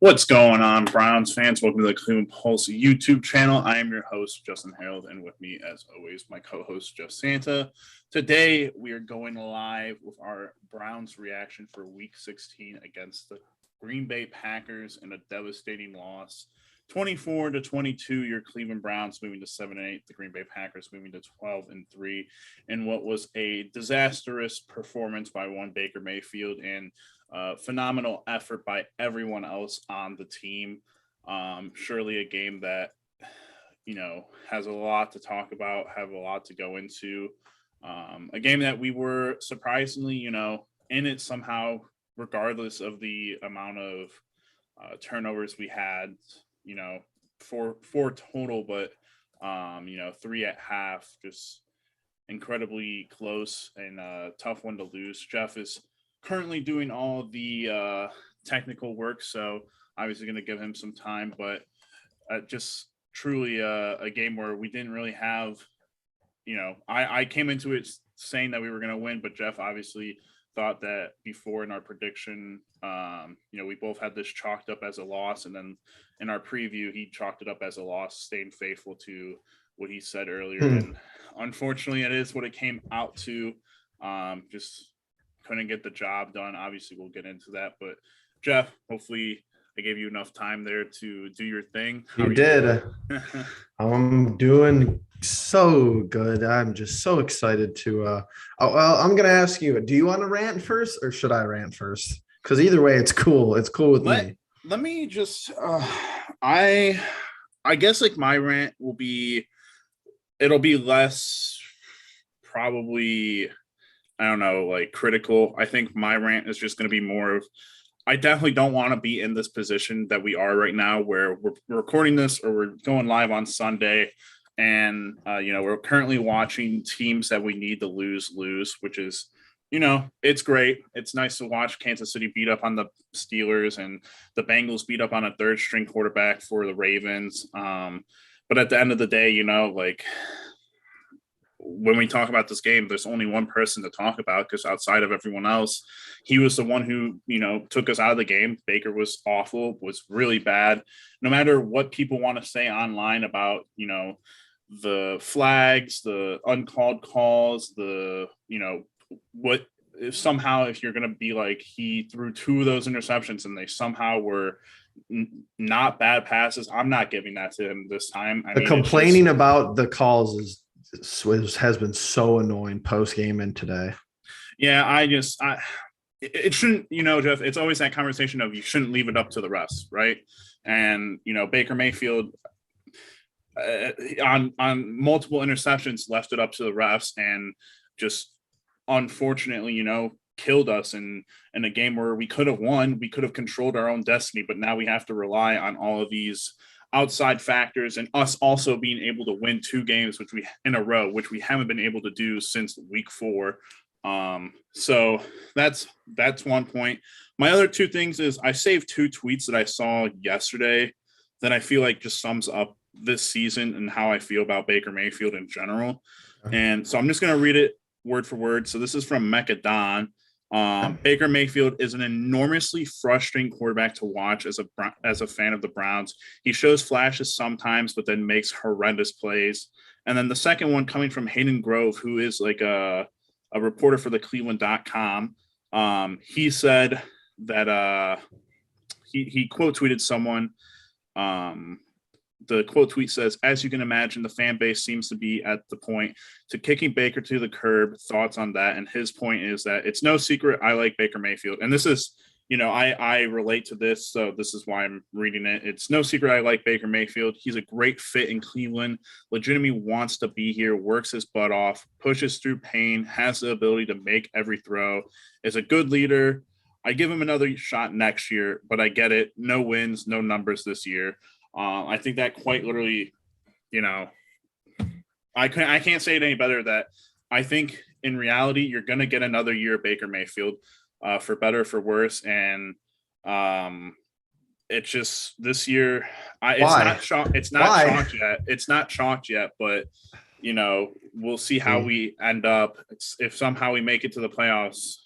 What's going on, Browns fans? Welcome to the Cleveland Pulse YouTube channel. I am your host, Justin Harold, and with me, as always, my co-host, Jeff Santa. Today, we are going live with our Browns reaction for Week 16 against the Green Bay Packers in a devastating loss. 24-22, your Cleveland Browns moving to 7-8. The Green Bay Packers moving to 12-3 in what was a disastrous performance by one Baker Mayfield and phenomenal effort by everyone else on the team. Surely a game that, has a lot to talk about, have a lot to go into. A game that we were surprisingly, in it somehow, regardless of the amount of turnovers we had, four total, but, 3 at half, just incredibly close and a tough one to lose. Jeff is currently doing all the technical work, so obviously going to give him some time, but just truly a game where we didn't really have, I came into it saying that we were going to win, but Jeff obviously thought that before in our prediction, we both had this chalked up as a loss, and then in our preview, he chalked it up as a loss, staying faithful to what he said earlier. And unfortunately, it is what it came out to. Just couldn't get the job done. Obviously, we'll get into that. But Jeff, hopefully I gave you enough time there to do your thing. You did. I'm doing so good. I'm just so excited to I'm going to ask you, do you want to rant first or should I rant first? Because either way, it's cool. It's cool with me. Let me just I guess like my rant will be, it'll be less probably, I don't know, like critical. I think my rant is just going to be more of, I definitely don't want to be in this position that we are right now, where we're recording this or we're going live on Sunday. And, we're currently watching teams that we need to lose, which is, it's great. It's nice to watch Kansas City beat up on the Steelers and the Bengals beat up on a third string quarterback for the Ravens. But at the end of the day, when we talk about this game, there's only one person to talk about, because outside of everyone else, he was the one who, took us out of the game. Baker was awful, was really bad. No matter what people want to say online about, the flags, the uncalled calls, the, what if somehow, if you're going to be like, he threw 2 of those interceptions and they somehow were not bad passes, I'm not giving that to him this time. Complaining about the calls has been so annoying post game and today. Yeah, it shouldn't, Jeff, it's always that conversation of you shouldn't leave it up to the refs, right? And, Baker Mayfield on multiple interceptions left it up to the refs and just unfortunately, killed us in a game where we could have won. We could have controlled our own destiny, but now we have to rely on all of these outside factors and us also being able to win 2 games in a row, which we haven't been able to do since week 4. So that's one point. My other 2 things is I saved 2 tweets that I saw yesterday that I feel like just sums up this season and how I feel about Baker Mayfield in general. And so I'm just going to read it word for word. So this is from Mecca Don. Baker Mayfield is an enormously frustrating quarterback to watch as a fan of the Browns. He shows flashes sometimes, but then makes horrendous plays. And then the second one coming from Hayden Grove, who is like a reporter for the Cleveland.com. He said that he quote tweeted someone. The quote tweet says, "As you can imagine, the fan base seems to be at the point to kicking Baker to the curb." Thoughts on that? And his point is that it's no secret I like Baker Mayfield. And this is, I relate to this, so this is why I'm reading it. It's no secret I like Baker Mayfield. He's a great fit in Cleveland, legitimately wants to be here, works his butt off, pushes through pain, has the ability to make every throw, is a good leader. I give him another shot next year, but I get it. No wins, no numbers this year. I think that quite literally, I can't say it any better, that I think in reality, you're going to get another year of Baker Mayfield, for better or for worse. And it's just this year, it's not chalked yet. It's not chalked yet, but we'll see how we end up. If somehow we make it to the playoffs,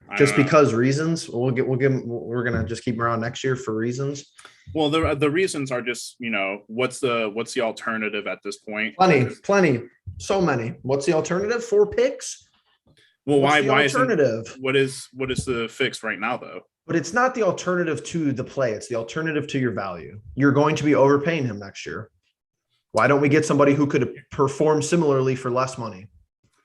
I Just don't know. because reasons. We're gonna just keep him around next year for reasons. Well, the reasons are just, what's the alternative at this point? Plenty, so many. What's the alternative? 4 picks. Well, What's why the why isn't alternative? what is the fix right now though? But it's not the alternative to the play. It's the alternative to your value. You're going to be overpaying him next year. Why don't we get somebody who could perform similarly for less money?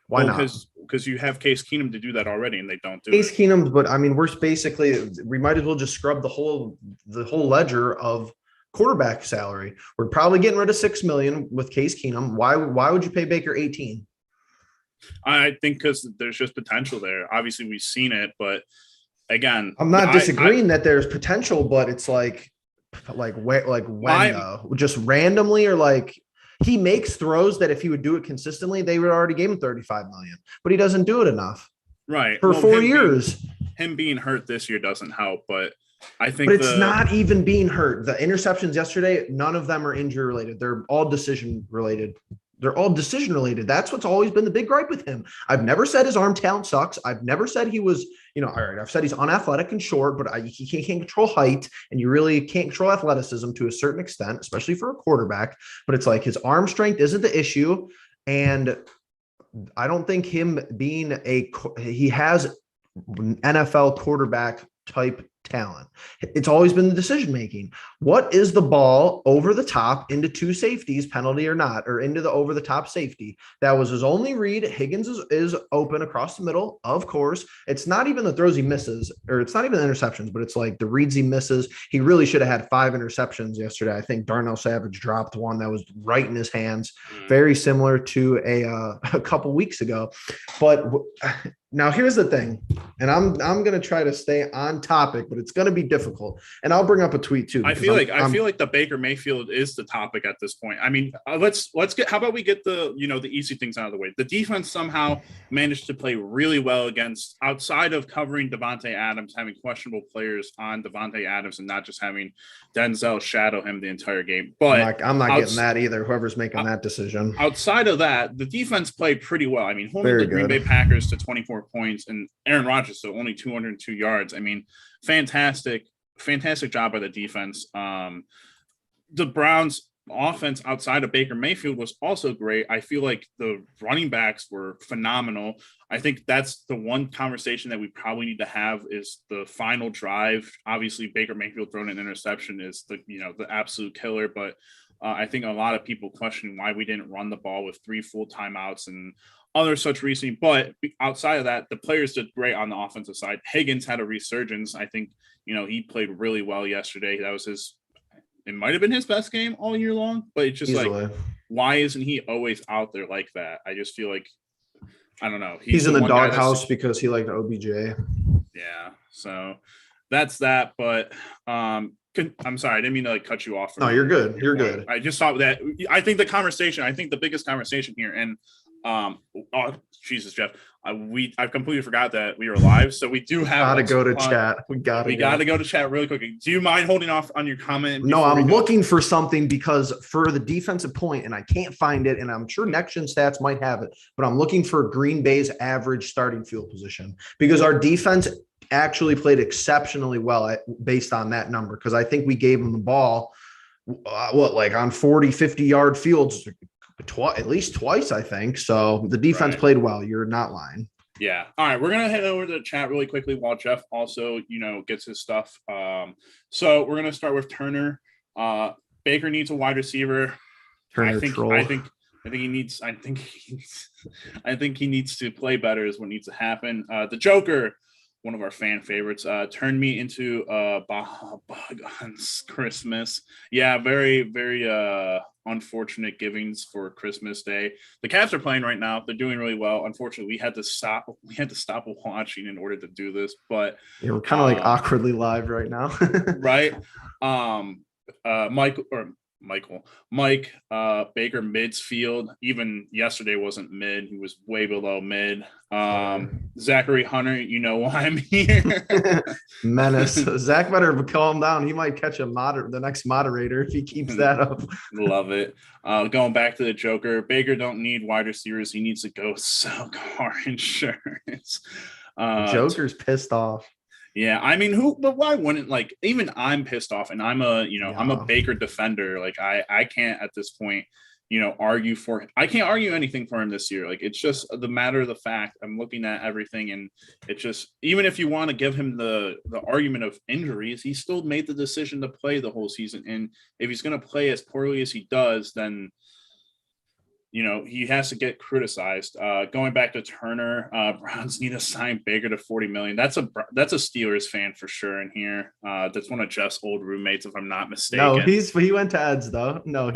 Why Well, not? because you have Case Keenum to do that already, and they don't do Case it. Keenum, but I mean, we might as well just scrub the whole ledger of quarterback salary. We're probably getting rid of 6 million with Case Keenum. Why would you pay Baker 18? I think because there's just potential there. Obviously, we've seen it, but again, I'm not I disagreeing that there's potential, but it's when my though? Just randomly, or like he makes throws that if he would do it consistently, they would already give him 35 million, but he doesn't do it enough right. for Well, 4 years. him being hurt this year doesn't help, but I But think it's not even being hurt. The interceptions yesterday, none of them are injury related. They're all decision related. They're all decision related. That's what's always been the big gripe with him. I've never said his arm talent sucks. I've never said he was, all right, I've said he's unathletic and short, but he can't control height, and you really can't control athleticism to a certain extent, especially for a quarterback. But it's like his arm strength isn't the issue. And I don't think he has NFL quarterback type talent. It's always been the decision making. What is the ball over the top into 2 safeties, penalty or not, or into the over the top safety? That was his only read. Higgins is open across the middle. Of course, it's not even the throws he misses, or it's not even the interceptions, but it's like the reads he misses. He really should have had 5 interceptions yesterday. I think Darnell Savage dropped one that was right in his hands, very similar to a couple weeks ago. But now here's the thing, and I'm going to try to stay on topic, but it's going to be difficult. And I'll bring up a tweet too. I feel like the Baker Mayfield is the topic at this point. I mean, let's get. How about we get the easy things out of the way? The defense somehow managed to play really well against, outside of covering Davante Adams, having questionable players on Davante Adams, and not just having Denzel shadow him the entire game. But I'm not getting that either. Whoever's making that decision. Outside of that, the defense played pretty well. I mean, holding Very the Green good. Bay Packers to 24 points, and Aaron Rodgers to only 202 yards. I mean, fantastic job by the defense. The Browns offense outside of Baker Mayfield was also great. I feel like the running backs were phenomenal. I think that's the one conversation that we probably need to have is the final drive. Obviously, Baker Mayfield throwing an interception is the absolute killer, but I think a lot of people questioning why we didn't run the ball with 3 full timeouts and other such reasoning. But outside of that, the players did great on the offensive side. Higgins had a resurgence. I think, he played really well yesterday. That was it might have been his best game all year long, but it's just Easily. like, why isn't he always out there like that? I just feel like, I don't know. He's in the doghouse because he liked OBJ. Yeah. So that's that. But I'm sorry, I didn't mean to cut you off. No, you're good. You're good. I just thought that I think the biggest conversation here, and oh Jesus, Jeff, I completely forgot that we were live, so we do have to go to chat. We got to go to chat really quickly. Do you mind holding off on your comment? No, I'm looking for something because for the defensive point, and I can't find it, and I'm sure Next Gen Stats might have it, but I'm looking for Green Bay's average starting field position because our defense actually played exceptionally well based on that number, because I think we gave them the ball on 40, 50-yard fields at least twice, I think. So the defense played well. You're not lying. Yeah. All right. We're going to head over to the chat really quickly while Jeff also, gets his stuff. So we're going to start with Turner. Baker needs a wide receiver. Turner I think he needs to play better is what needs to happen. The Joker, one of our fan favorites, turned me into Bogans Christmas. Yeah, very, very unfortunate givings for Christmas Day. The Cavs are playing right now. They're doing really well. Unfortunately, we had to stop watching in order to do this. But yeah, we're kind of awkwardly live right now. Right. Mike Baker midfield. Even yesterday wasn't mid. He was way below mid. Zachary Hunter, you know why I'm here. Menace. Zach better calm down. He might catch the next moderator if he keeps that up. Love it. Going back to the Joker, Baker don't need wide receivers. He needs to go sell car insurance. Joker's pissed off. Yeah, I mean, but why wouldn't, like, even I'm pissed off, and I'm a Baker defender. Like, I can't at this point, I can't argue anything for him this year. Like, it's just the matter of the fact. I'm looking at everything, and it's just, even if you want to give him the argument of injuries, he still made the decision to play the whole season. And if he's going to play as poorly as he does, then he has to get criticized. Going back to Turner, Browns need to sign Baker to $40 million. That's a Steelers fan for sure in here. That's one of Jeff's old roommates, if I'm not mistaken. No, he went to Ed's though. No,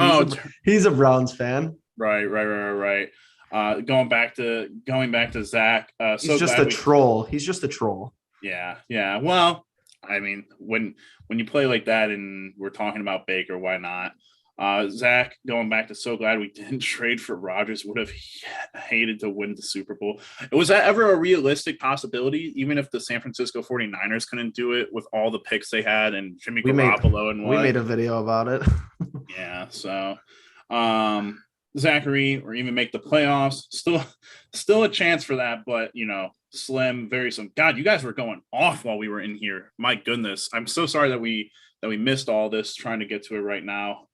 he's a Browns fan. Right. Going back to Zach. He's just a troll. He's just a troll. Yeah. Well, I mean, when you play like that and we're talking about Baker, why not? Zach, going back to so glad we didn't trade for Rodgers. Would have hated to win the Super Bowl. Was that ever a realistic possibility, even if the San Francisco 49ers couldn't do it with all the picks they had and Jimmy Garoppolo we made a video about it. Yeah, so Zachary, or even make the playoffs. Still a chance for that, but slim, very slim. God, you guys were going off while we were in here. My goodness. I'm so sorry that we missed all this trying to get to it right now.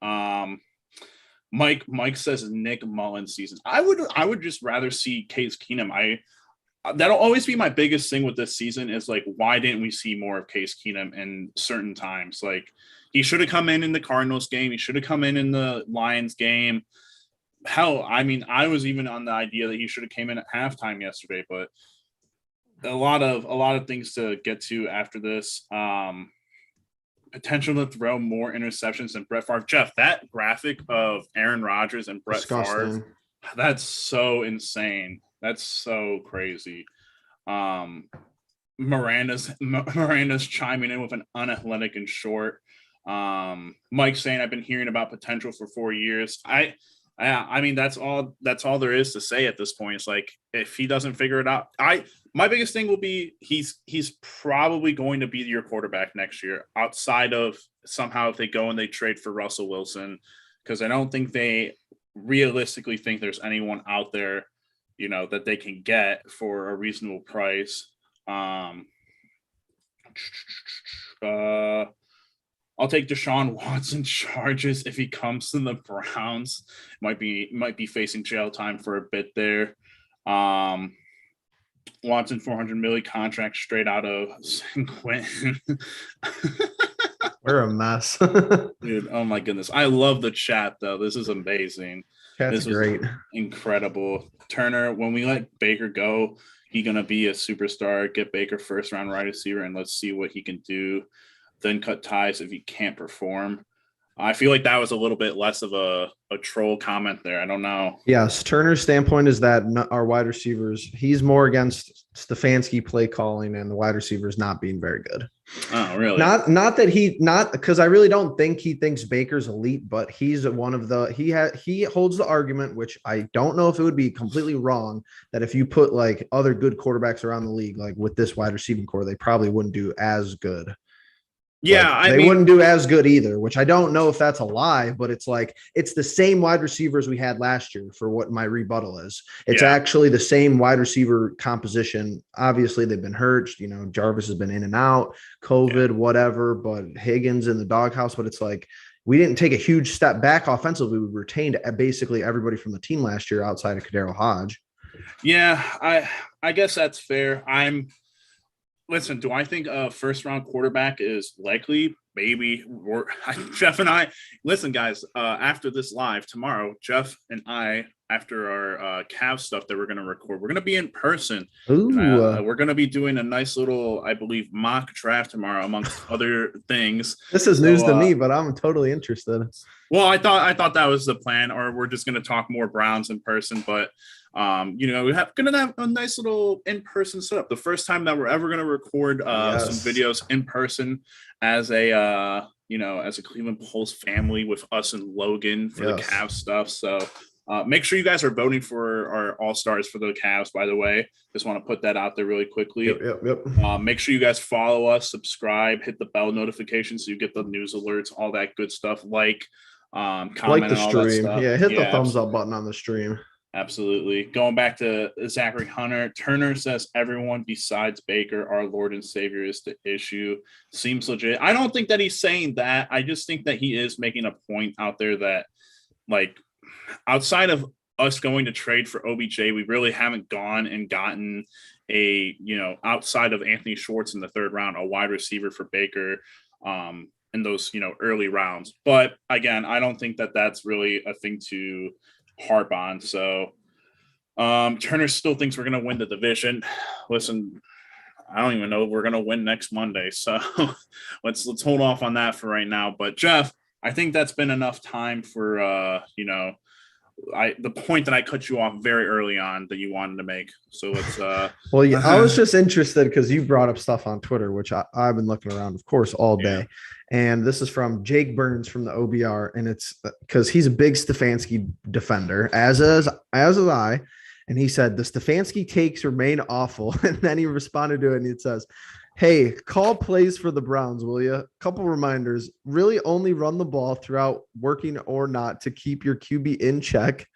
Mike says Nick Mullins season. I would just rather see Case Keenum. That'll always be my biggest thing with this season is, like, why didn't we see more of Case Keenum in certain times? Like, he should have come in the Cardinals game. He should have come in the Lions game. Hell, I mean, I was even on the idea that he should have came in at halftime yesterday, but a lot of things to get to after this. Potential to throw more interceptions than Brett Favre. Jeff, that graphic of Aaron Rodgers and Brett Favre, that's so insane. That's so crazy. Miranda's chiming in with an unathletic and short. Mike saying, I've been hearing about potential for 4 years. I mean, that's all there is to say at this point. It's like, if he doesn't figure it out, my biggest thing will be he's probably going to be your quarterback next year, outside of somehow if they go and they trade for Russell Wilson, because I don't think they realistically think there's anyone out there, that they can get for a reasonable price. I'll take Deshaun Watson charges if he comes to the Browns. Might be facing jail time for a bit there. Watson $400 million contract straight out of San Quentin. We're a mess. Dude, oh my goodness. I love the chat though. This is amazing. That's great. Incredible. Turner, when we let Baker go, he's gonna be a superstar. Get Baker first round wide receiver and let's see what he can do. Then cut ties if he can't perform. I feel like that was a little bit less of a troll comment there. I don't know. Yes, Turner's standpoint is that our wide receivers, he's more against Stefanski play calling and the wide receivers not being very good. Oh, really? Not because I really don't think he thinks Baker's elite, but he's one of the he holds the argument, which I don't know if it would be completely wrong, that if you put like other good quarterbacks around the league, like with this wide receiving core, they probably wouldn't do as good. Yeah, they wouldn't do as good either, which I don't know if that's a lie, but it's like it's the same wide receivers we had last year for what my rebuttal is. It's actually the same wide receiver composition. Obviously, they've been hurt. Jarvis has been in and out, COVID, whatever, but Higgins in the doghouse. But it's like we didn't take a huge step back offensively. We retained basically everybody from the team last year outside of Kadero Hodge. Yeah, I guess that's fair. Listen, do I think a first-round quarterback is likely? Maybe. Jeff and I, listen, guys, after this live tomorrow, Jeff and I, after our Cavs stuff that we're going to record, we're going to be in person. We're going to be doing a nice little, I believe, mock draft tomorrow, amongst other things. This is news to me, but I'm totally interested. Well, I thought that was the plan, or we're just going to talk more Browns in person, but we're gonna have a nice little in-person setup. The first time that we're ever gonna record some videos in person as a Cleveland Pulse family with us and Logan for the Cavs stuff. So make sure you guys are voting for our all-stars for the Cavs, by the way. Just want to put that out there really quickly. Yep. Make sure you guys follow us, subscribe, hit the bell notification so you get the news alerts, all that good stuff. Comment the on all that stream. stuff. Hit the thumbs up button on the stream. Absolutely. Going back to Zachary Hunter, Turner says everyone besides Baker, our Lord and Savior, is the issue. Seems legit. I don't think that he's saying that. I just think that he is making a point out there that, like, outside of us going to trade for OBJ, we really haven't gone and gotten outside of Anthony Schwartz in the third round, a wide receiver for Baker in those, early rounds. But again, I don't think that that's really a thing to harp on. So Turner still thinks we're going to win the division. Listen, I don't even know if we're going to win next Monday. So let's hold off on that for right now. But Jeff, I think that's been enough time for, the point that I cut you off very early on that you wanted to make. So let's. Well, yeah, I was just interested because you brought up stuff on Twitter, which I've been looking around, of course, all day. And this is from Jake Burns from the OBR, and it's because he's a big Stefanski defender, as is I. And he said the Stefanski takes remain awful, and then he responded to it, and it says, "Hey, call plays for the Browns, will you? Couple reminders. Really only run the ball throughout, working or not, to keep your QB in check.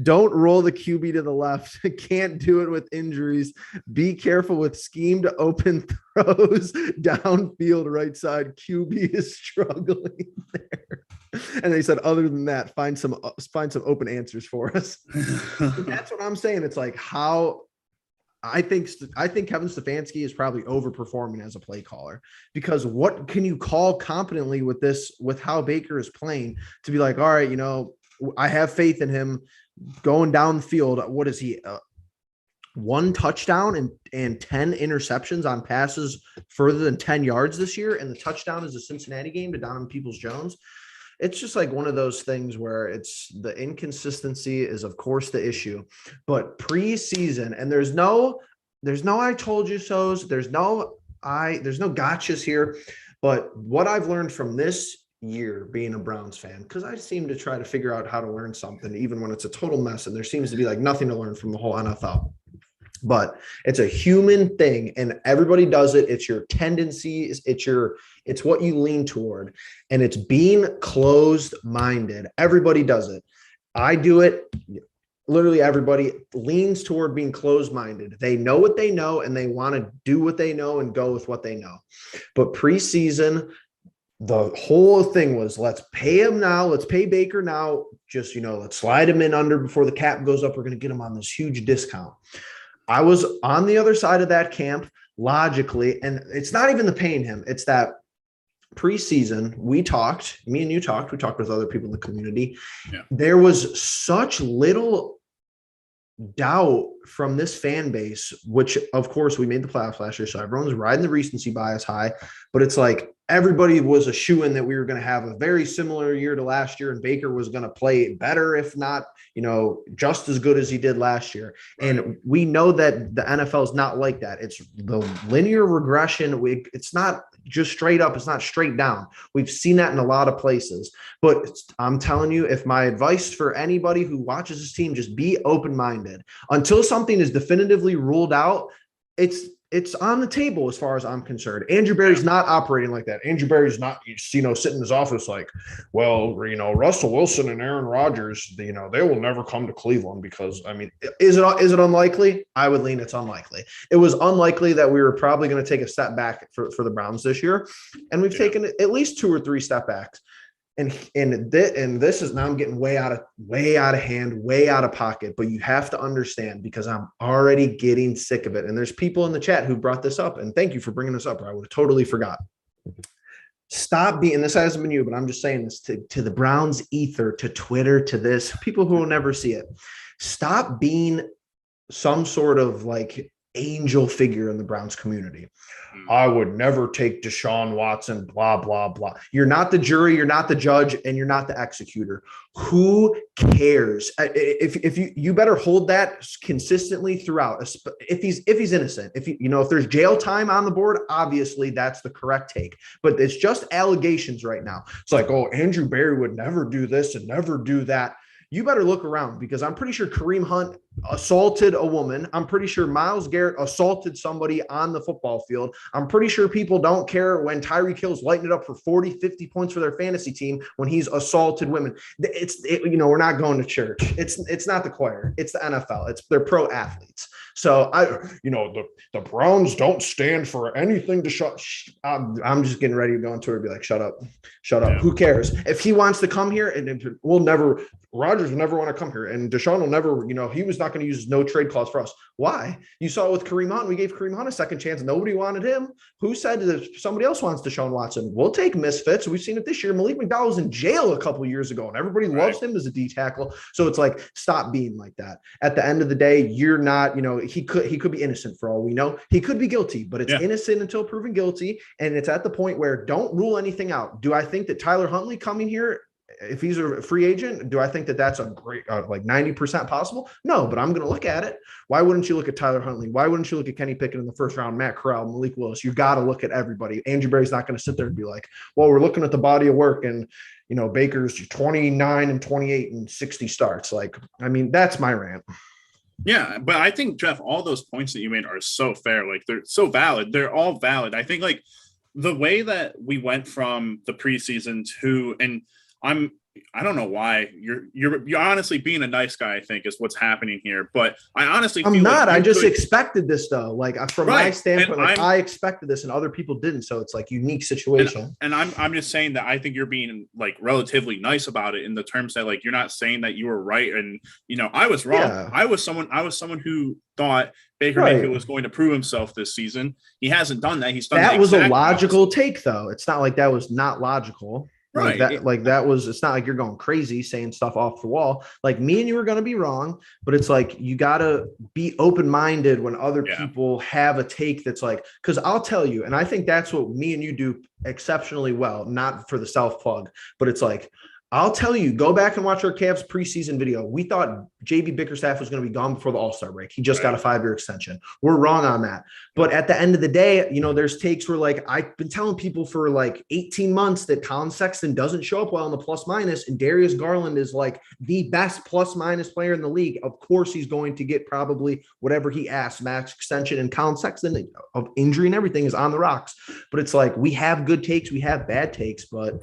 Don't roll the QB to the left. Can't do it with injuries. Be careful with schemed open throws downfield right side. QB is struggling there." And they said, other than that, find some open answers for us. That's what I'm saying. It's like how I think Kevin Stefanski is probably overperforming as a play caller, because what can you call competently with how Baker is playing to be like, all right, I have faith in him going down the field. What is he? 1 touchdown and 10 interceptions on passes further than 10 yards this year. And the touchdown is the Cincinnati game to Donovan Peoples-Jones. It's just like one of those things where it's the inconsistency is, of course, the issue, but preseason, and there's no I told you so's, there's no gotchas here. But what I've learned from this year being a Browns fan, because I seem to try to figure out how to learn something, even when it's a total mess, and there seems to be like nothing to learn from the whole NFL. But it's a human thing, and everybody does it. It's your tendencies. It's what you lean toward, and it's being closed-minded. Everybody does it. I do it. Literally everybody leans toward being closed-minded. They know what they know, and they want to do what they know and go with what they know. But preseason, the whole thing was, let's pay him now. Let's pay Baker now. Just, let's slide him in under before the cap goes up. We're going to get him on this huge discount. I was on the other side of that camp logically, and it's not even the paying him. It's that preseason me and you talked with other people in the community. Yeah. There was such little doubt from this fan base, which of course we made the playoffs last year. So everyone's riding the recency bias high, but it's like everybody was a shoo-in that we were going to have a very similar year to last year, and Baker was going to play better, if not, just as good as he did last year. And we know that the NFL is not like that. It's the linear regression. It's not just straight up. It's not straight down. We've seen that in a lot of places. But I'm telling you, if my advice for anybody who watches this team, just be open-minded. Until something is definitively ruled out, it's on the table as far as I'm concerned. Andrew Berry's not operating like that. Andrew Berry's not, sitting in his office like, well, Russell Wilson and Aaron Rodgers, they will never come to Cleveland because, is it unlikely? I would lean it's unlikely. It was unlikely that we were probably going to take a step back for the Browns this year. And we've taken at least 2 or 3 step backs. And this is now, I'm getting way out of hand, way out of pocket, but you have to understand, because I'm already getting sick of it. And there's people in the chat who brought this up, and thank you for bringing this up, or I would have totally forgot. Stop being, this hasn't been you, but I'm just saying this to the Browns ether, to Twitter, to this, people who will never see it. Stop being some sort of like angel figure in the Browns community. I would never take Deshaun Watson, blah, blah, blah. You're not the jury, you're not the judge, and you're not the executor. Who cares? If you better hold that consistently throughout. If he's innocent, if there's jail time on the board, obviously that's the correct take. But it's just allegations right now. It's like, oh, Andrew Berry would never do this and never do that. You better look around, because I'm pretty sure Kareem Hunt assaulted a woman. I'm pretty sure Myles Garrett assaulted somebody on the football field. I'm pretty sure people don't care when Tyreek Hill's lighting it up for 40, 50 points for their fantasy team when he's assaulted women. We're not going to church. It's not the choir. It's the NFL. They're pro athletes. So the Browns don't stand for anything to shut. I'm just getting ready to go on tour and be like, shut up. Yeah. Who cares? If he wants to come here, and Rodgers will never want to come here, and Deshaun will never, he was not going to use his no trade clause for us. Why? You saw it with Kareem Hunt. We gave Kareem Hunt a second chance. Nobody wanted him. Who said that somebody else wants Deshaun Watson? We'll take misfits. We've seen it this year. Malik McDowell was in jail a couple of years ago, and everybody loves him as a D tackle. So it's like, stop being like that. At the end of the day, you're not, he could be innocent for all we know. He could be guilty, but it's innocent until proven guilty. And it's at the point where don't rule anything out. Do I think that Tyler Huntley coming here, if he's a free agent, do I think that that's a great, like 90% possible? No, but I'm going to look at it. Why wouldn't you look at Tyler Huntley? Why wouldn't you look at Kenny Pickett in the first round, Matt Corral, Malik Willis? You got to look at everybody. Andrew Berry's not going to sit there and be like, well, we're looking at the body of work and, Baker's 29 and 28 and 60 starts. Like, I mean, that's my rant. Yeah, but I think, Jeff, all those points that you made are so fair. Like, they're so valid. They're all valid. I think, like, the way that we went from the preseason to, and I don't know why you're honestly being a nice guy, I think, is what's happening here. But I honestly I'm not. I just expected this, though. Like, from my standpoint, I expected this and other people didn't. So it's like unique situation. And I'm just saying that I think you're being like relatively nice about it in the terms that, like, you're not saying that you were right and I was wrong. Yeah. I was someone who thought Baker Mayfield was going to prove himself this season. He hasn't done that. He's done that. Was a logical take, though. It's not like that was not logical. Right. It's not like you're going crazy saying stuff off the wall. Like, me and you are going to be wrong, but it's like, you got to be open-minded when other people have a take that's like, because I'll tell you, and I think that's what me and you do exceptionally well, not for the self plug, but it's like, I'll tell you, go back and watch our Cavs preseason video. We thought JB Bickerstaff was going to be gone before the All-Star break. He just got a 5-year extension. We're wrong on that. But at the end of the day, there's takes where, like, I've been telling people for like 18 months that Colin Sexton doesn't show up well in the plus minus, and Darius Garland is like the best plus minus player in the league. Of course, he's going to get probably whatever he asks, max extension, and Colin Sexton of injury and everything is on the rocks. But it's like, we have good takes, we have bad takes, but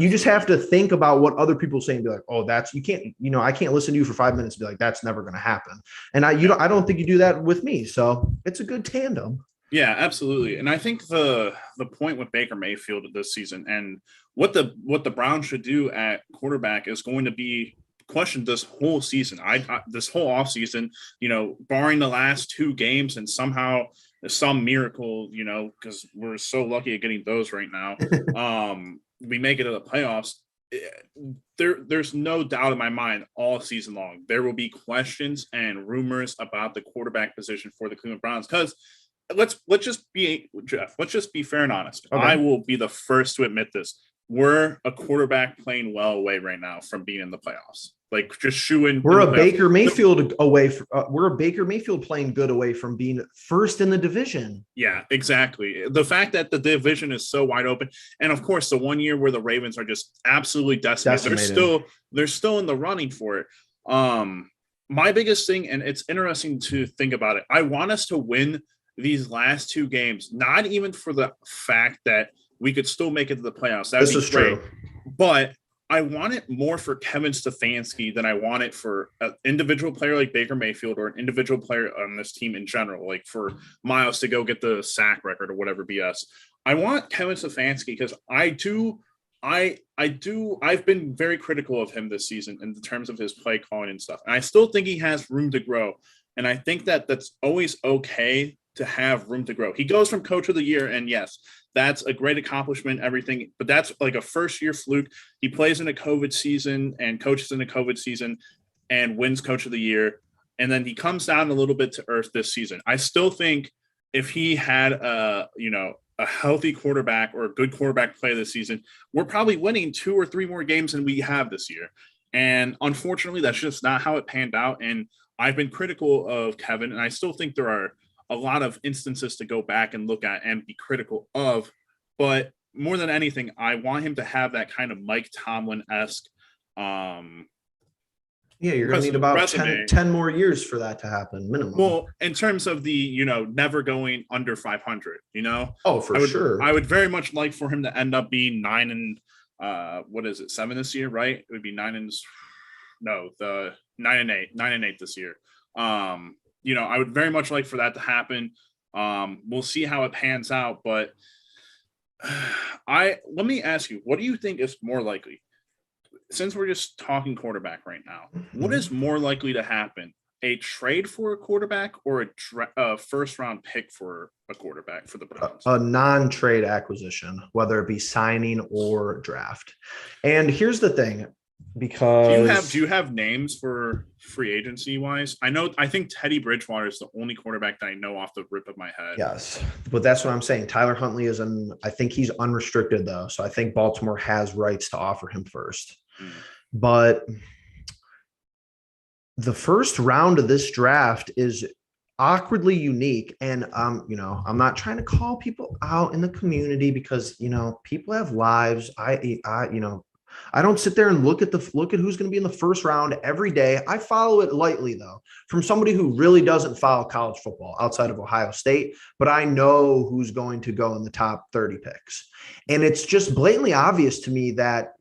you just have to think about what other people say and be like, oh, you can't, I can't listen to you for 5 minutes and be like, that's never going to happen. And I don't think you do that with me. So it's a good tandem. Yeah, absolutely. And I think the point with Baker Mayfield this season and what the Browns should do at quarterback is going to be questioned this whole season. This whole offseason, barring the last 2 games and somehow some miracle, because we're so lucky at getting those right now. We make it to the playoffs. There's no doubt in my mind all season long there will be questions and rumors about the quarterback position for the Cleveland Browns, because let's just be fair and honest. Okay. I will be the first to admit this. We're a quarterback playing well away right now from being in the playoffs. Like, just shooing. We're a Baker Mayfield away. We're a Baker Mayfield playing good away from being first in the division. Yeah, exactly. The fact that the division is so wide open, and of course, the one year where the Ravens are just absolutely decimated. They're still in the running for it. My biggest thing, and it's interesting to think about it. I want us to win these last 2 games, not even for the fact that we could still make it to the playoffs. This is true, but I want it more for Kevin Stefanski than I want it for an individual player like Baker Mayfield or an individual player on this team in general, like for Miles to go get the sack record or whatever BS. I want Kevin Stefanski because I've been very critical of him this season in terms of his play calling and stuff. And I still think he has room to grow. And I think that that's always okay to have room to grow. He goes from coach of the year, and yes, that's a great accomplishment, everything, but that's like a first-year fluke. He plays in a COVID season and coaches in a COVID season and wins coach of the year, and then he comes down a little bit to earth this season. I still think if he had a healthy quarterback or a good quarterback play this season, we're probably winning 2 or 3 more games than we have this year. And unfortunately, that's just not how it panned out. And I've been critical of Kevin, and I still think there are a lot of instances to go back and look at and be critical of. But more than anything, I want him to have that kind of Mike Tomlin-esque Yeah, you're going to need about 10 more years for that to happen, minimum. Well, in terms of the, never going under 500, Oh, for sure. I would very much like for him to end up being 9 and what is it, 7 this year, right? It would be 9 and the 9 and 8 this year. I would very much like for that to happen. We'll see how it pans out, but let me ask you, what do you think is more likely? Since we're just talking quarterback right now, what is more likely to happen? A trade for a quarterback or a first round pick for a quarterback for the Browns? A non-trade acquisition, whether it be signing or draft. And here's the thing, because do you have names for free agency wise? I think Teddy Bridgewater is the only quarterback that I know off the rip of my head. Yes, but that's what I'm saying. Tyler Huntley I think he's unrestricted though. So I think Baltimore has rights to offer him first. But the first round of this draft is awkwardly unique. And, I'm not trying to call people out in the community because, people have lives. I don't sit there and look at who's going to be in the first round every day. I follow it lightly though, from somebody who really doesn't follow college football outside of Ohio State, but I know who's going to go in the top 30 picks. And it's just blatantly obvious to me that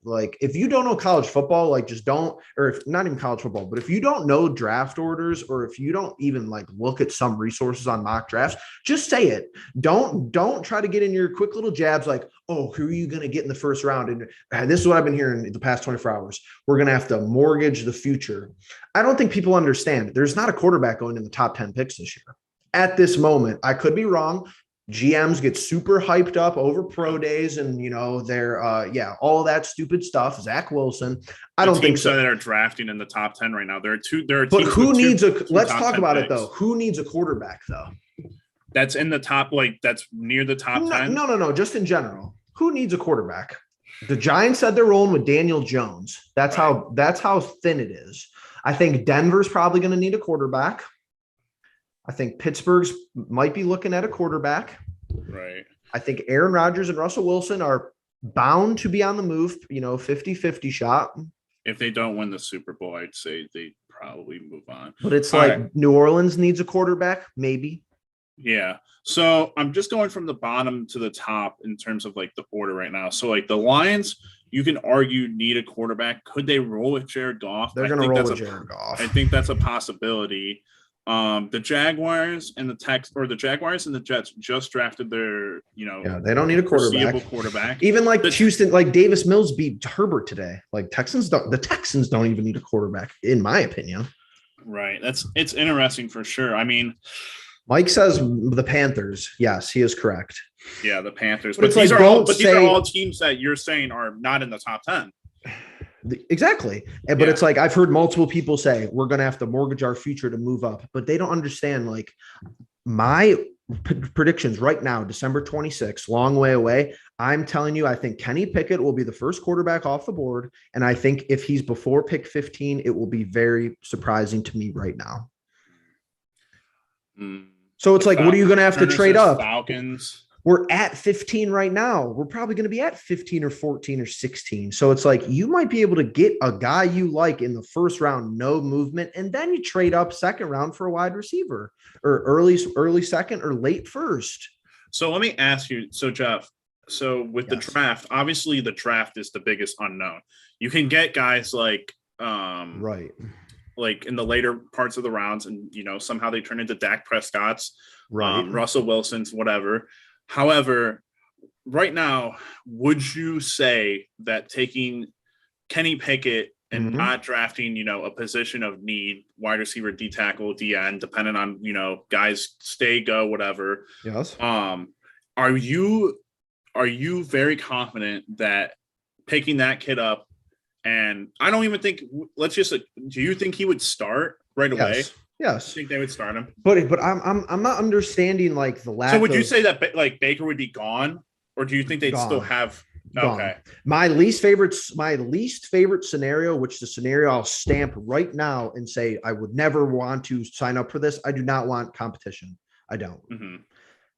if you don't know college football, just don't, or if not even college football, but if you don't know draft orders, or if you don't even look at some resources on mock drafts, just say it. Don't try to get in your quick little jabs oh, who are you going to get in the first round? And this is what I've been hearing in the past 24 hours. We're going to have to mortgage the future. I don't think people understand. There's not a quarterback going in the top 10 picks this year. At this moment, I could be wrong. GMs get super hyped up over pro days and, they're, all that stupid stuff. Zach Wilson. I don't think so. That are drafting in the top 10 right now. There are two. But who needs let's talk about it though. Who needs a quarterback though? That's in the top, that's near the top 10. No. Just in general, who needs a quarterback? The Giants said they're rolling with Daniel Jones. That's how thin it is. I think Denver's probably going to need a quarterback. I think Pittsburgh's might be looking at a quarterback. Right. I think Aaron Rodgers and Russell Wilson are bound to be on the move, 50-50 shot. If they don't win the Super Bowl, I'd say they probably move on. But it's right. New Orleans needs a quarterback, maybe. Yeah. So I'm just going from the bottom to the top in terms of the order right now. So the Lions, you can argue need a quarterback. Could they roll with Jared Goff? They're going to roll with Jared Goff. I think that's a possibility. The Jaguars and the Jaguars and the Jets just drafted their, they don't need a quarterback. Even Houston, Davis Mills beat Herbert today. The Texans don't even need a quarterback, in my opinion. Right. It's interesting for sure. I mean, Mike says the Panthers. Yes, he is correct. Yeah, the Panthers. But these are all teams that you're saying are not in the top 10. Exactly. But it's I've heard multiple people say we're going to have to mortgage our future to move up, but they don't understand my predictions right now, December 26th, long way away. I'm telling you, I think Kenny Pickett will be the first quarterback off the board. And I think if he's before pick 15, it will be very surprising to me right now. So it's what are you going to have to trade up? Falcons. We're at 15 right now. We're probably going to be at 15 or 14 or 16. So it's you might be able to get a guy you like in the first round, no movement, and then you trade up second round for a wide receiver or early second or late first. So let me ask you. So Jeff, with the draft, obviously the draft is the biggest unknown. You can get guys right. In the later parts of the rounds and, somehow they turn into Dak Prescott's, right. Russell Wilson's, whatever. However, right now, would you say that taking Kenny Pickett and not drafting, a position of need, wide receiver, D tackle, DN, depending on, guys stay, go, whatever. Yes. Are you very confident that picking that kid up, and I don't even think, do you think he would start right away? Yes. I think they would start him. But I'm not understanding the lack. So would you say that Baker would be gone, or do you think they'd still have? Gone. Okay. My least favorite scenario, which the scenario I'll stamp right now and say I would never want to sign up for this. I do not want competition. I don't.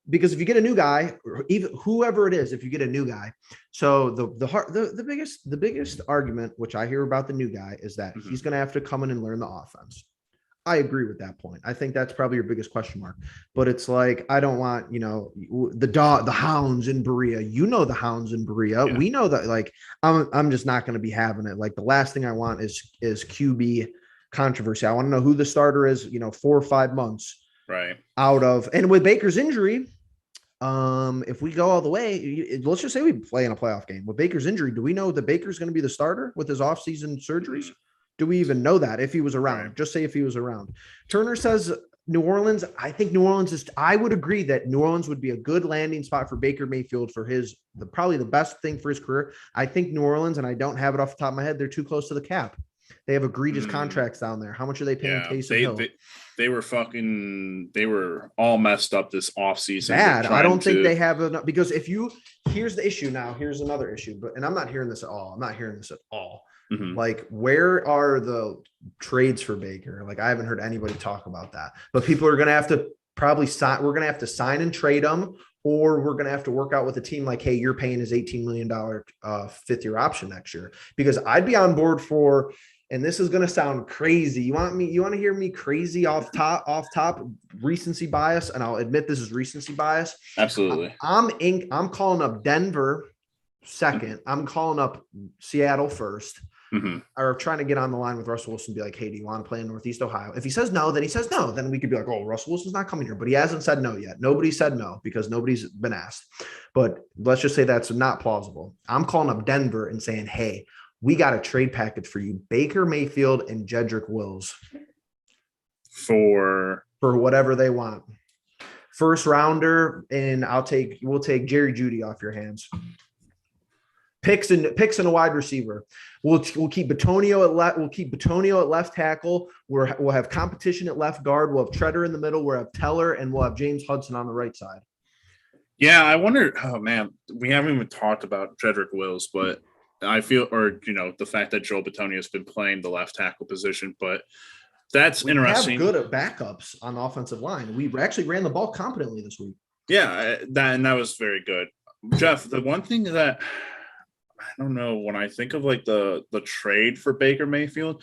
because if you get a new guy, or even whoever it is, if you get a new guy, so the biggest argument which I hear about the new guy is that he's going to have to come in and learn the offense. I agree with that point. I think that's probably your biggest question mark. But it's like, I don't want, the hounds in Berea. The hounds in Berea. Yeah. We know that, like, I'm just not going to be having it. Like, the last thing I want is QB controversy. I want to know who the starter is, 4 or 5 months right out of. And with Baker's injury, if we go all the way, let's just say we play in a playoff game. With Baker's injury, do we know that Baker's going to be the starter with his offseason surgeries? Do we even know that if he was around? Right. Just say if he was around. Turner says New Orleans. I think New Orleans I would agree that New Orleans would be a good landing spot for Baker Mayfield for probably the best thing for his career. I think New Orleans, and I don't have it off the top of my head, they're too close to the cap. They have egregious contracts down there. How much are they paying Taysom Hill? They were all messed up this offseason. Bad. I don't think they have enough, because here's the issue now. Here's another issue, and I'm not hearing this at all. Like, where are the trades for Baker? Like, I haven't heard anybody talk about that, but people are going to have to probably sign. We're going to have to sign and trade them, or we're going to have to work out with a team like, hey, you're paying his $18 million 5th-year option next year, because I'd be on board for, and this is going to sound crazy. You want to hear me crazy off top recency bias. And I'll admit this is recency bias. Absolutely. I'm calling up Denver second. I'm calling up Seattle first. Or trying to get on the line with Russell Wilson and be like, hey, do you want to play in Northeast Ohio? If he says no, then he says no. Then we could be like, oh, Russell Wilson's not coming here. But he hasn't said no yet. Nobody said no because nobody's been asked. But let's just say that's not plausible. I'm calling up Denver and saying, hey, we got a trade package for you, Baker Mayfield and Jedrick Wills. For whatever they want. First rounder, and we'll take Jerry Jeudy off your hands. Picks and a wide receiver. We'll keep Bitonio at left. We'll keep Bitonio at left tackle. We'll have competition at left guard. We'll have Treader in the middle. We'll have Teller, and we'll have James Hudson on the right side. Yeah, I wonder. Oh man, we haven't even talked about Jedrick Wills, but I feel, the fact that Joel Bitonio has been playing the left tackle position, but that's interesting. We have good backups on the offensive line. We actually ran the ball competently this week. Yeah, that was very good, Jeff. The one thing that I don't know, when I think of like the trade for Baker Mayfield,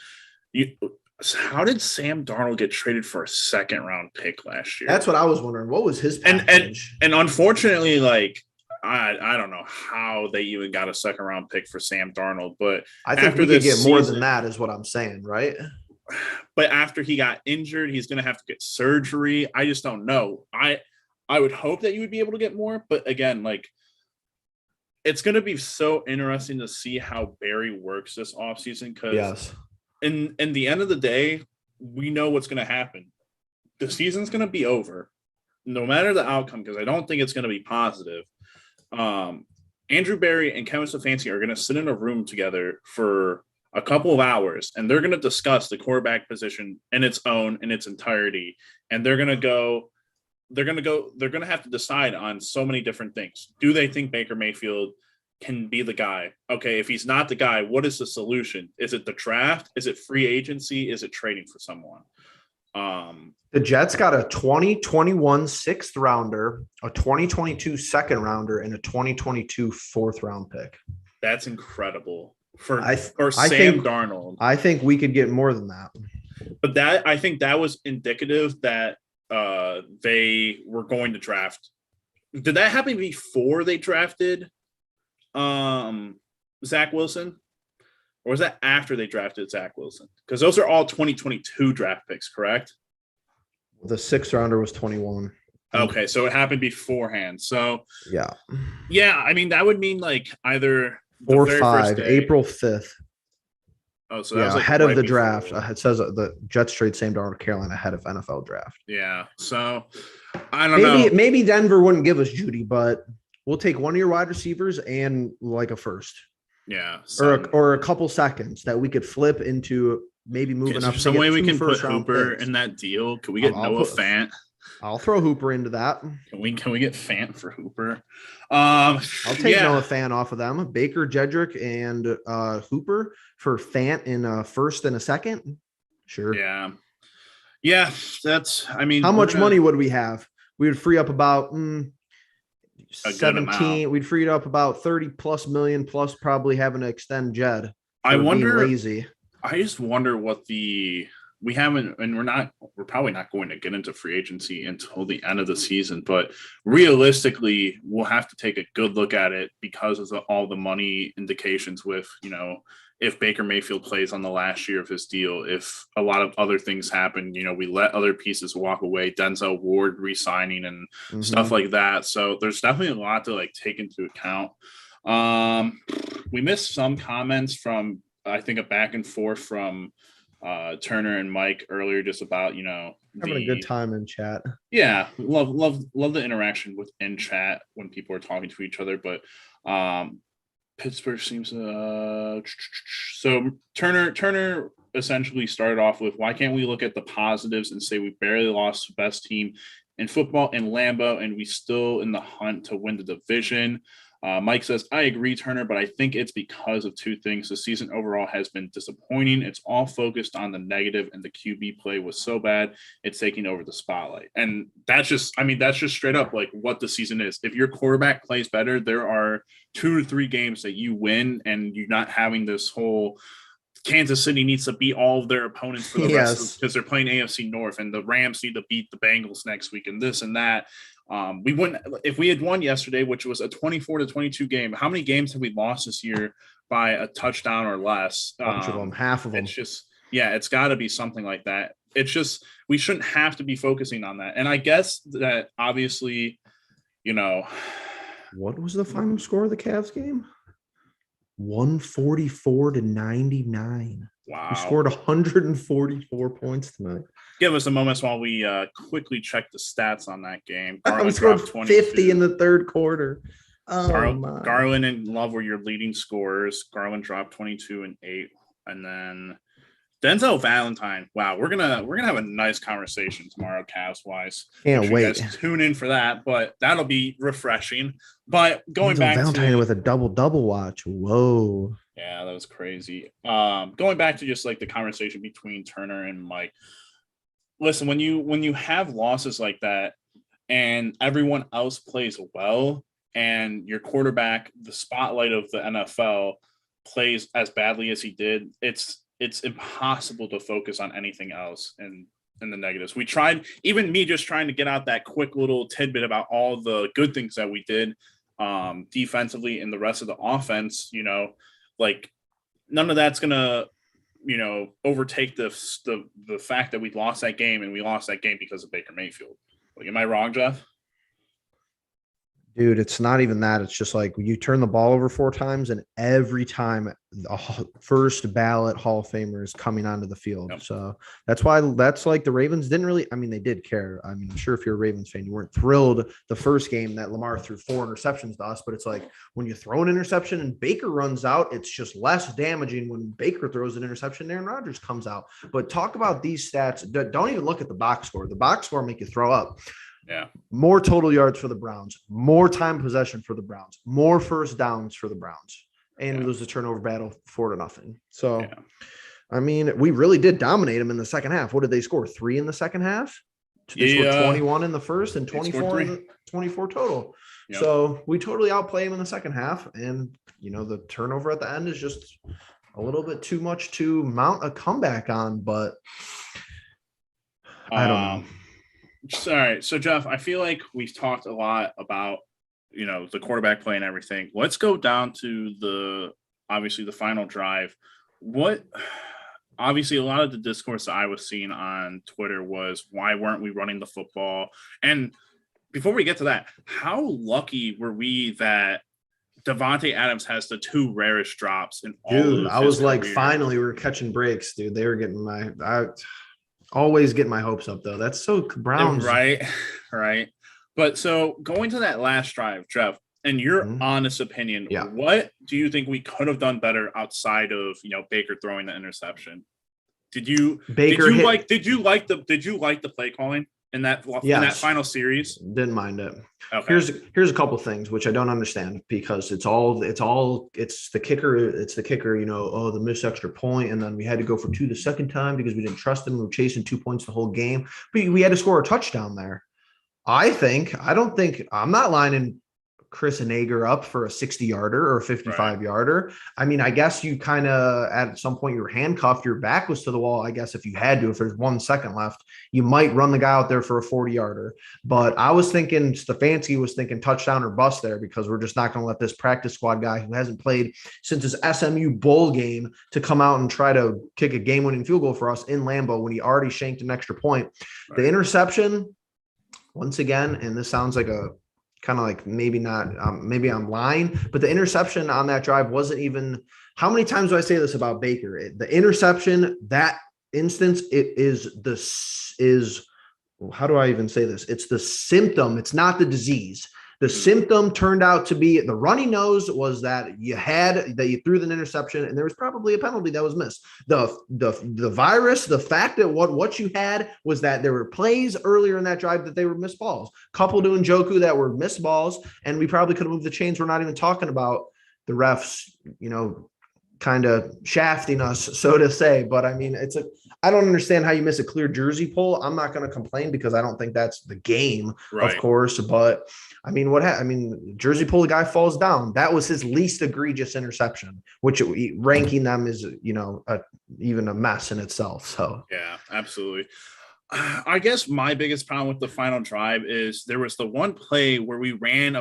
how did Sam Darnold get traded for a 2nd-round pick last year? That's what I was wondering. What was his package? And unfortunately, like, I don't know how they even got a 2nd-round pick for Sam Darnold, but I think we could get more than that, is what I'm saying, right? But after he got injured, he's going to have to get surgery. I just don't know. I would hope that you would be able to get more, but again, like, it's going to be so interesting to see how Barry works this offseason, because in the end of the day, we know what's going to happen. The season's going to be over, no matter the outcome, because I don't think it's going to be positive. Andrew Barry and Kevin Stefanski are going to sit in a room together for a couple of hours, and they're going to discuss the quarterback position in its entirety, and they're going to have to decide on so many different things. Do they think Baker Mayfield can be the guy? Okay, if he's not the guy, what is the solution? Is it the draft? Is it free agency? Is it trading for someone? The Jets got a 2021 6th rounder, a 2022 2nd rounder, and a 2022 4th round pick. That's incredible for Sam Darnold. I think we could get more than that. But I think that was indicative that they were going to draft. Did that happen before they drafted Zach Wilson, or was that after they drafted Zach Wilson? Because those are all 2022 draft picks, correct? The 6th rounder was 21. Okay, so it happened beforehand. So yeah, I mean, that would mean like either 4 or 5, April 5th. Oh, so that was like ahead of the draft. It says the Jets trade Sam Darnold to Carolina ahead of NFL draft. Yeah, so I don't know. Maybe Denver wouldn't give us Jeudy, but we'll take one of your wide receivers and like a first. Yeah, or a couple seconds that we could flip into maybe moving up. Some way we can put Hooper in that deal. Could we get Noah Fant? I'll throw Hooper into that. Can we get Fant for Hooper? I'll take Noah Fant off of them. Baker, Jedrick, and Hooper for Fant in a 1st and a 2nd. Sure. Yeah. That's. I mean, how much money would we have? We would free up about a good amount. 17. We'd freed up about 30 plus million plus probably having to extend Jed. I wonder. Lazy. I just wonder what we haven't, and we're probably not going to get into free agency until the end of the season, but realistically, we'll have to take a good look at it because of all the money indications with, if Baker Mayfield plays on the last year of his deal, if a lot of other things happen, we let other pieces walk away, Denzel Ward re-signing and stuff like that. So there's definitely a lot to take into account. We missed some comments from, I think, a back and forth from Turner and Mike earlier, just about having a good time in chat. Yeah, love the interaction within chat when people are talking to each other. But Pittsburgh seems so Turner essentially started off with, why can't we look at the positives and say we barely lost the best team in football in Lambeau and we still in the hunt to win the division? Mike says, I agree, Turner, but I think it's because of two things. The season overall has been disappointing. It's all focused on the negative, and the QB play was so bad, it's taking over the spotlight. And that's just straight up what the season is. If your quarterback plays better, there are 2 to 3 games that you win, and you're not having this whole Kansas City needs to beat all of their opponents for the rest because they're playing AFC North, and the Rams need to beat the Bengals next week and this and that. We wouldn't, if we had won yesterday, which was a 24-22 game. How many games have we lost this year by a touchdown or less? Bunch of them, half of them. It's just, it's got to be something like that. It's just, we shouldn't have to be focusing on that. And I guess that obviously, what was the final score of the Cavs game? 144-99. Wow. We scored 144 points tonight. Give us a moment while we quickly check the stats on that game. We scored 50 in the third quarter. Garland and Love were your leading scorers. Garland dropped 22 and 8. And then Denzel Valentine. Wow, we're gonna have a nice conversation tomorrow, Cavs wise. Can't wait. You guys tune in for that, but that'll be refreshing. But going Denzel back Valentine to with a double watch. Whoa. Yeah, that was crazy. Going back to just the conversation between Turner and Mike. Listen, when you have losses like that and everyone else plays well and your quarterback, the spotlight of the NFL, plays as badly as he did, it's impossible to focus on anything else and in the negatives. We tried, even me just trying to get out that quick little tidbit about all the good things that we did defensively and the rest of the offense, none of that's gonna overtake the fact that we lost that game, and we lost that game because of Baker Mayfield. Am I wrong, Jeff? Dude, it's not even that. It's just you turn the ball over 4 times, and every time the first ballot Hall of Famer is coming onto the field. Yep. So that's why the Ravens didn't really, they did care. I'm sure if you're a Ravens fan, you weren't thrilled the first game that Lamar threw 4 interceptions to us, but it's when you throw an interception and Baker runs out, it's just less damaging when Baker throws an interception, Aaron Rodgers comes out. But talk about these stats. Don't even look at the box score. The box score make you throw up. Yeah. More total yards for the Browns, more time possession for the Browns, more first downs for the Browns, and we lose the turnover battle 4-0. So, we really did dominate them in the second half. What did they score? 3 in the second half? They scored 21 in the first and 24 total. Yep. So we totally outplay them in the second half. And, the turnover at the end is just a little bit too much to mount a comeback on, but I don't know. All right. So, Jeff, I feel like we've talked a lot about, the quarterback play and everything. Let's go down to the final drive. Obviously, a lot of the discourse that I was seeing on Twitter was, why weren't we running the football? And before we get to that, how lucky were we that Davante Adams has the 2 rarest drops in all of his I was career? Finally, we were catching breaks, dude. They were getting always get my hopes up, though. That's so Browns. Right. But so going to that last drive, Jeff, in your honest opinion, what do you think we could have done better outside of, Baker throwing the interception? Did you like the play calling in that final series? Didn't mind it. Okay. Here's a couple things which I don't understand, because it's the kicker. It's the kicker, the missed extra point, and then we had to go for 2 the second time because we didn't trust him. We were chasing 2 points the whole game, but we had to score a touchdown there. I'm not lining Chris Nager up for a 60-yarder or a 55-yarder. I mean, I guess you kind of at some point you were handcuffed, your back was to the wall. I guess if you had to, if there's 1 second left, you might run the guy out there for a 40-yarder. But I was thinking Stefanski was thinking touchdown or bust there, because we're just not going to let this practice squad guy who hasn't played since his SMU bowl game to come out and try to kick a game-winning field goal for us in Lambeau when he already shanked an extra point. Right. The interception, once again, and this sounds like a kind of like maybe not, maybe I'm lying, but the interception on that drive wasn't even, how many times do I say this about Baker? The interception, that instance, how do I even say this? It's the symptom. It's not the disease. The symptom turned out to be, the runny nose was that you threw the interception and there was probably a penalty that was missed. The virus, the fact that what you had was that there were plays earlier in that drive that they were missed balls, coupled to Njoku that were missed balls, and we probably could have moved the chains. We're not even talking about the refs, kind of shafting us, so to say. But I mean, I don't understand how you miss a clear jersey pull. I'm not going to complain because I don't think that's the game, right, of course. But I mean, jersey pull, the guy falls down. That was his least egregious interception, which ranking them is, even a mess in itself. So yeah, absolutely. I guess my biggest problem with the final drive is there was the one play where we ran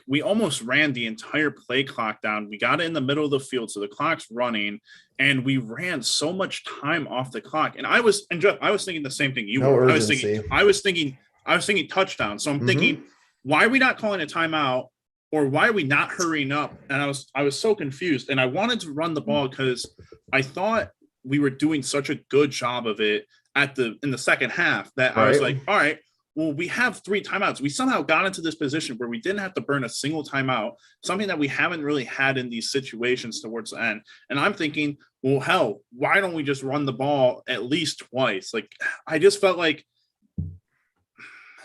we almost ran the entire play clock down. We got it in the middle of the field, so the clock's running, and we ran so much time off the clock. And I was thinking the same thing you were. I was thinking touchdown. So I'm thinking, why are we not calling a timeout, or why are we not hurrying up? And I was so confused, and I wanted to run the ball because I thought we were doing such a good job of it in the second half that I was like, all right, well, we have 3 timeouts. We somehow got into this position where we didn't have to burn a single timeout, something that we haven't really had in these situations towards the end. And I'm thinking, well, hell, why don't we just run the ball at least twice? Like, I just felt like,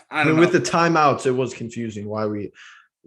I don't know. With the timeouts, it was confusing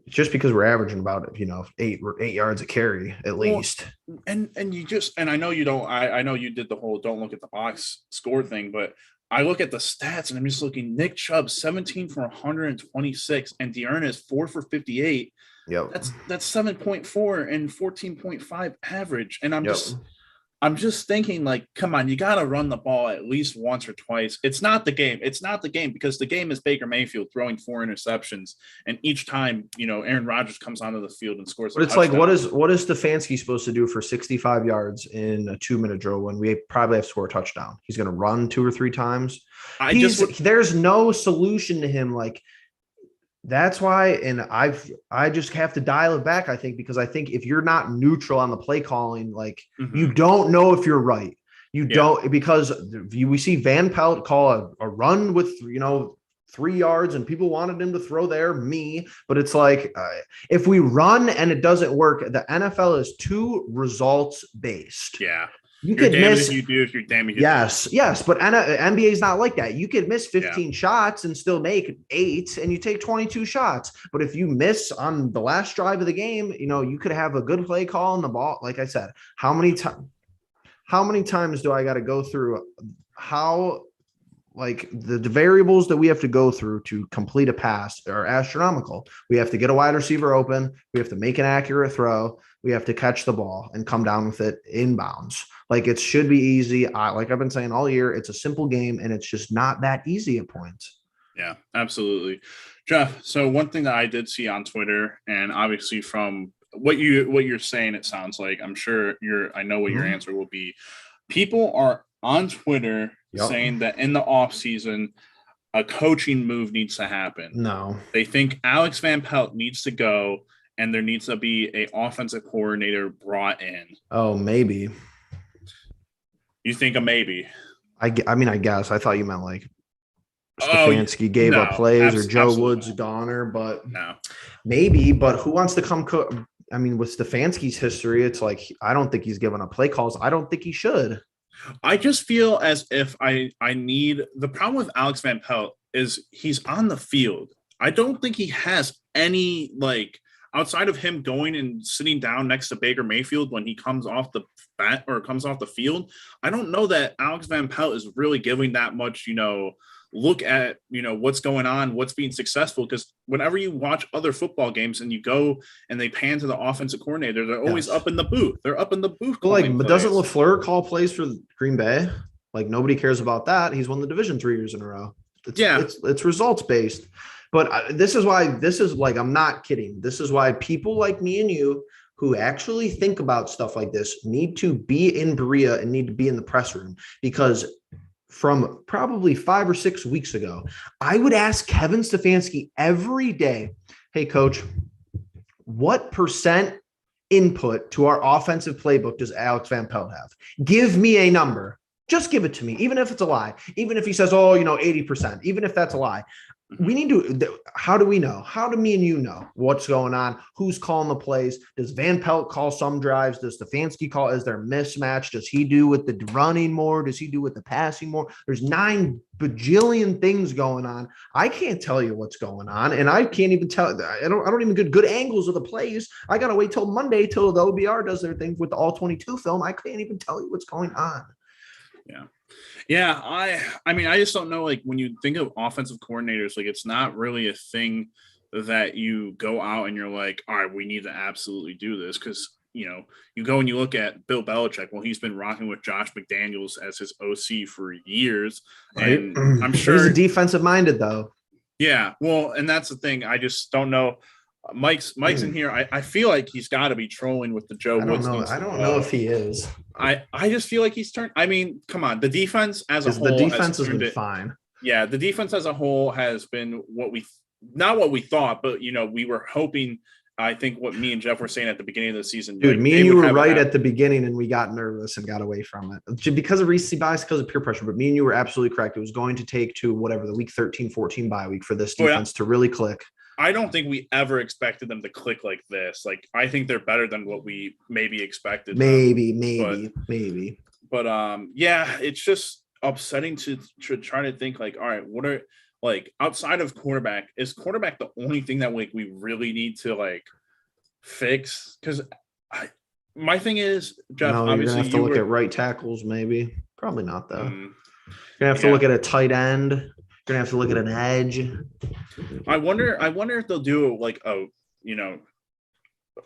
just because we're averaging about 8 yards a carry at least. And I know you don't, I know you did the whole don't look at the box score thing, but I look at the stats and I'm just looking. Nick Chubb 17 for 126 and Dearness 4 for 58. Yep. That's 7.4 and 14.5 average. And I'm just thinking, like, come on, you got to run the ball at least once or twice. It's not the game. It's not the game, because the game is Baker Mayfield throwing 4 interceptions. And each time, Aaron Rodgers comes onto the field and scores. But it's touchdown. Like, what is Stefanski supposed to do for 65 yards in a 2-minute drill when we probably have to score a touchdown? He's going to run 2 or 3 times. There's no solution to him. Like, that's why, and I just have to dial it back, I think, because I think if you're not neutral on the play calling, like, you don't know if you're right. You don't, because we see Van Pelt call a run with, 3 yards and people wanted him to throw there, but it's like, if we run and it doesn't work, the NFL is too results based. Yeah. You could miss. You do if you're damn. Yes, but NBA is not like that. You could miss 15 shots and still make 8, and you take 22 shots. But if you miss on the last drive of the game, you could have a good play call on the ball. Like I said, how many times do I got to go through the variables that we have to go through to complete a pass are astronomical. We have to get a wide receiver open. We have to make an accurate throw. We have to catch the ball and come down with it inbounds. Like, it should be easy. Like I've been saying all year, it's a simple game, and it's just not that easy at points. Yeah, absolutely. Jeff, so one thing that I did see on Twitter, and obviously from what you're saying, it sounds like, I'm sure I know what your answer will be. People are on Twitter saying that in the offseason, a coaching move needs to happen. No. They think Alex Van Pelt needs to go, and there needs to be an offensive coordinator brought in. Oh, maybe. You think a maybe? I mean, I guess. I thought you meant like Stefanski gave up plays or Joe Woods goner, but no. Maybe. But who wants to come cook? I mean, with Stefanski's history, it's like, I don't think he's given up play calls. I don't think he should. I just feel as if I need – the problem with Alex Van Pelt is he's on the field. I don't think he has any, like, outside of him going and sitting down next to Baker Mayfield when he comes off the field, I don't know that Alex Van Pelt is really giving that much, look at, what's going on, what's being successful. Because whenever you watch other football games and you go and they pan to the offensive coordinator, they're always up in the booth. They're up in the booth. Well, but doesn't LaFleur call plays for Green Bay? Like, nobody cares about that. He's won the division 3 years in a row. It's results based. But this is why I'm not kidding. This is why people like me and you who actually think about stuff like this need to be in Berea and need to be in the press room, because from probably 5 or 6 weeks ago, I would ask Kevin Stefanski every day, hey, coach, what percent input to our offensive playbook does Alex Van Pelt have? Give me a number. Just give it to me, even if it's a lie. Even if he says, 80%, even if that's a lie. We need to, how do we know? How do me and you know what's going on? Who's calling the plays? Does Van Pelt call some drives? Does Stefanski call? Is there a mismatch? Does he do with the running more? Does he do with the passing more? There's 9 bajillion things going on. I can't tell you what's going on. And I can't even tell. I don't even get good angles of the plays. I got to wait till Monday till the OBR does their thing with the all 22 film. I can't even tell you what's going on. Yeah. I mean, I just don't know. Like, when you think of offensive coordinators, like, it's not really a thing that you go out and you're like, all right, we need to absolutely do this. Cause you go and you look at Bill Belichick. Well, he's been rocking with Josh McDaniels as his OC for years. Right. And I'm sure he's defensive minded though. Yeah. Well, and that's the thing. I just don't know. Mike's in here. I feel like he's got to be trolling with the Joe Woods. I don't know if he is. I just feel like he's turned. I mean, come on. The defense as a whole. The defense has been fine. Yeah, the defense as a whole has been not what we thought, but we were hoping. I think what me and Jeff were saying at the beginning of the season. Dude, me and you were right at the beginning, and we got nervous and got away from it because of recency bias, because of peer pressure. But me and you were absolutely correct. It was going to take to whatever the week 13, 14 bye week for this defense to really click. I don't think we ever expected them to click like this. Like, I think they're better than what we maybe expected. Maybe. But yeah, it's just upsetting to try to think like, all right, what are, like, outside of quarterback, is quarterback the only thing that we really need to like fix? Because my thing is, Jeff, obviously you're gonna have to look at right tackles, maybe. Probably not though. You're gonna have to look at a tight end. You're gonna have to look at an edge. I wonder if they'll do like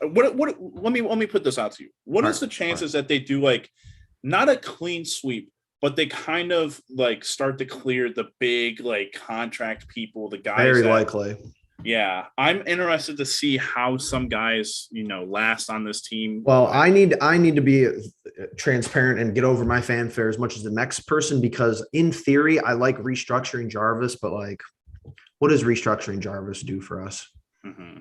what let me put this out to you. What is the chances that they do like not a clean sweep, but they kind of like start to clear the big like contract people, the guys? Very likely. Yeah, I'm interested to see how some guys, last on this team. Well, I need to be transparent and get over my fanfare as much as the next person, because in theory, I like restructuring Jarvis, but like, what does restructuring Jarvis do for us? Mm-hmm.